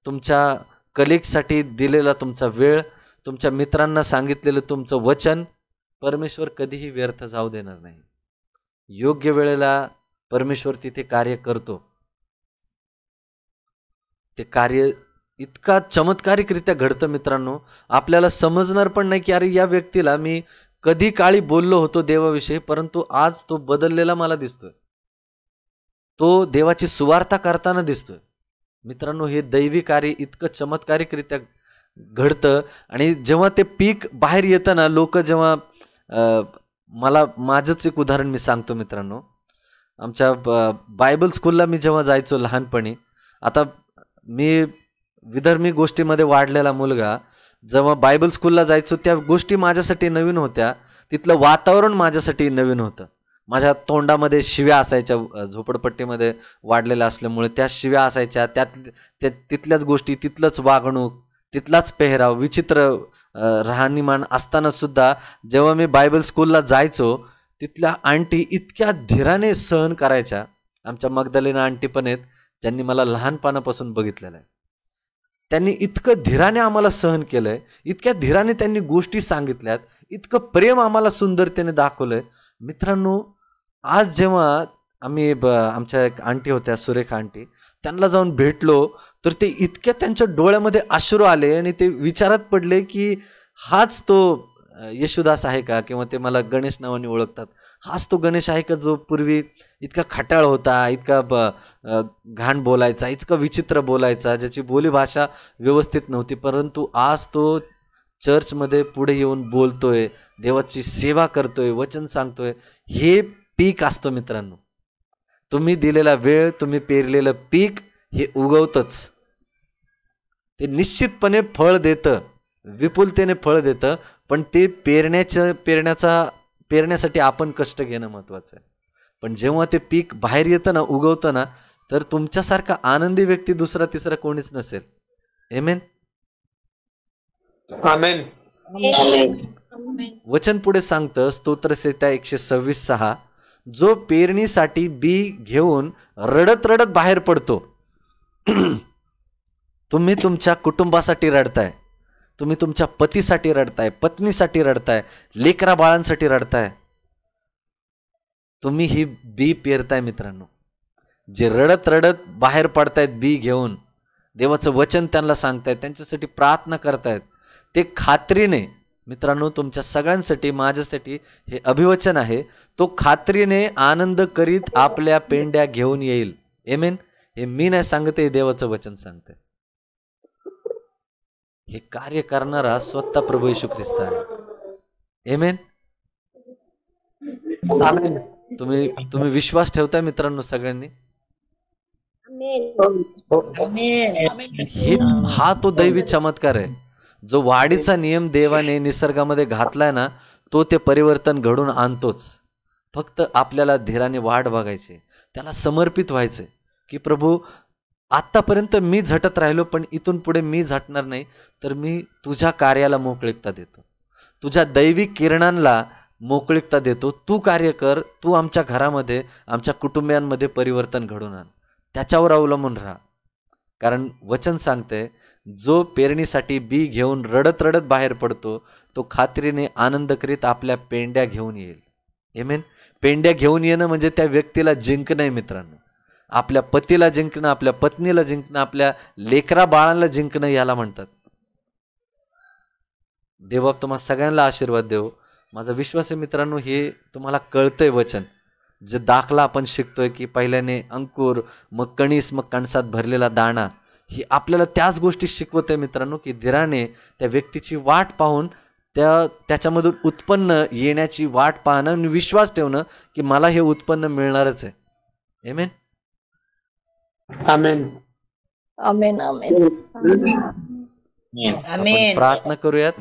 तुमच्या कलिगसाठी दिलेला तुमचा वेळ, तुमच्या मित्रांना सांगितलेलं तुमचं वचन परमेश्वर कधीही व्यर्थ जाऊ देणार नाही. योग्य वेळेला परमेश्वर तिथे कार्य करतो. ते कार्य इतका चमत्कारिकरित्या घडतं मित्रांनो, आपल्याला समजणार पण नाही की अरे या व्यक्तीला मी कधी काळी बोललो होतो देवाविषयी, परंतु आज तो बदललेला मला दिसतोय, तो देवाची सुवार्ता करताना दिसतोय. मित्रांनो, हे दैवी कार्य इतकं चमत्कारिकरित्या घडतं. आणि जेव्हा ते पीक बाहेर येतं ना, लोक जेव्हा मला माझंच एक उदाहरण मी सांगतो मित्रांनो. आमच्या बायबल स्कूलला मी जेव्हा जायचो लहानपणी, आता मी विधर्मी गोष्टीमध्ये वाढलेला मुलगा, जेव्हा बायबल स्कूलला जायचो त्या गोष्टी माझ्यासाठी नवीन होत्या, तिथलं वातावरण माझ्यासाठी नवीन होतं. माझ्या तोंडामध्ये शिव्या असायच्या, झोपडपट्टीमध्ये वाढलेल्या असल्यामुळे त्या शिव्या असायच्या, तिथल्याच गोष्टी, तिथलंच वागणूक, तिथलाच पेहराव, विचित्र राहणीमान असताना सुद्धा जेव्हा मी बायबल स्कूलला जायचो, तिथल्या आंटी इतक्या धीराने सहन करायच्या. आमच्या मगदलेना आंटी पण आहेत, ज्यांनी मला लहानपणापासून बघितलेलं आहे. त्यांनी इतकं धीराने आम्हाला सहन केलंय, इतक्या धीराने त्यांनी गोष्टी सांगितल्यात, इतकं प्रेम आम्हाला सुंदरतेने दाखवलंय. मित्रांनो, आज जेव्हा आम्ही आमच्या एक आंटी होत्या, सुरेखा आंटी, त्यांना जाऊन भेटलो तर ते इतक्या त्यांच्या डोळ्यामध्ये अश्रू आले आणि ते विचारात पडले की हाच तो येशुदास आहे का, किंवा ते मला गणेश नावाने ओळखतात, हाच तो गणेश आहे का जो पूर्वी इतका खटाळ होता, इतका घाण बोलायचा, इतका विचित्र बोलायचा, ज्याची बोलीभाषा व्यवस्थित नव्हती, परंतु आज तो चर्चमध्ये पुढे येऊन बोलतोय, देवाची सेवा करतोय, वचन सांगतोय. हे पीक असतं मित्रांनो. तुम्ही दिलेला वेळ, तुम्ही पेरलेलं पीक हे उगवतच, ते निश्चितपणे फळ देतं, विपुलतेने फळ देतं. पण ते पेरण्यासाठी आपण कष्ट घेणं महत्वाचं आहे. पण जेव्हा ते पीक बाहेर येतं ना, उगवतं ना, तर तुमच्यासारखा आनंदी व्यक्ती दुसरा तिसरा कोणीच नसेल. आमेन. आमेन. वचन पुढे सांगतं, स्तोत्रसंहिता 126:6, जो पेरणीसाठी बी घेऊन रडत रडत बाहेर पडतो. तुम्ही तुमच्या कुटुंबासाठी रडताय, तुम्ही तुमच्या पतीसाठी रडताय, पत्नीसाठी रडताय, लेकरा बाळांसाठी रडताय, तुम्ही ही बी पेरताय मित्रांनो. जे रडत रडत बाहेर पडतायत बी घेऊन, देवाचं वचन त्यांना सांगतायत, त्यांच्यासाठी प्रार्थना करतायत, ते खात्रीने मित्रांनो तुमच्या सगळ्यांसाठी, माझ्यासाठी हे अभिवचन आहे, तो खात्रीने आनंद करीत आपल्या पेंड्या घेऊन येईल. आमेन. हे मी नाही सांगते, हे देवाचं वचन सांगते. हे कार्य करणारा स्वतः प्रभू येशू ख्रिस्त आहे. आमेन. तुम्ही विश्वास ठेवताय मित्रांनो सगळ्यांनी? हा तो दैवी चमत्कार आहे, जो वाढीचा नियम देवाने निसर्गामध्ये घातलाय ना, तो ते परिवर्तन घडून आणतोच. फक्त आपल्याला धीराने वाट बघायची, त्याला समर्पित व्हायचे की प्रभू, आतापर्यंत मी झटत राहिलो, पण इथून पुढे मी झटणार नाही, तर मी तुझ्या कार्याला मोकळीकता देतो, तुझ्या दैविक किरणांना मोकळीकता देतो. तू कार्य कर, तू आमच्या घरामध्ये, आमच्या कुटुंबियांमध्ये परिवर्तन घडून आण. त्याच्यावर अवलंबून राहा. कारण वचन सांगते, जो पेरणीसाठी बी घेऊन रडत रडत बाहेर पडतो, तो खात्रीने आनंद करीत आपल्या पेंड्या घेऊन येईल. आमेन. पेंड्या घेऊन येणं म्हणजे त्या व्यक्तीला जिंकणं आहे मित्रांनो. आपल्या पतीला जिंकणं, आपल्या पत्नीला जिंकणं, आपल्या लेकरा बाळांना जिंकणं, याला म्हणतात. देव तुम्हा सगळ्यांना आशीर्वाद देव. माझा विश्वास आहे मित्रांनो, हे तुम्हाला कळतंय वचन. जे दाखला आपण शिकतोय की पहिल्याने अंकुर, मग कणीस, मग कणसात भरलेला दाणा, ही आपल्याला त्याच गोष्टी शिकवत आहे मित्रांनो, की धीराने त्या व्यक्तीची वाट पाहून त्याच्यामधून उत्पन्न येण्याची वाट पाहणं आणि विश्वास ठेवणं की मला हे उत्पन्न मिळणारच आहे. आमेन. आमेन. आमेन. आमेन. आपण प्रार्थना करूयात.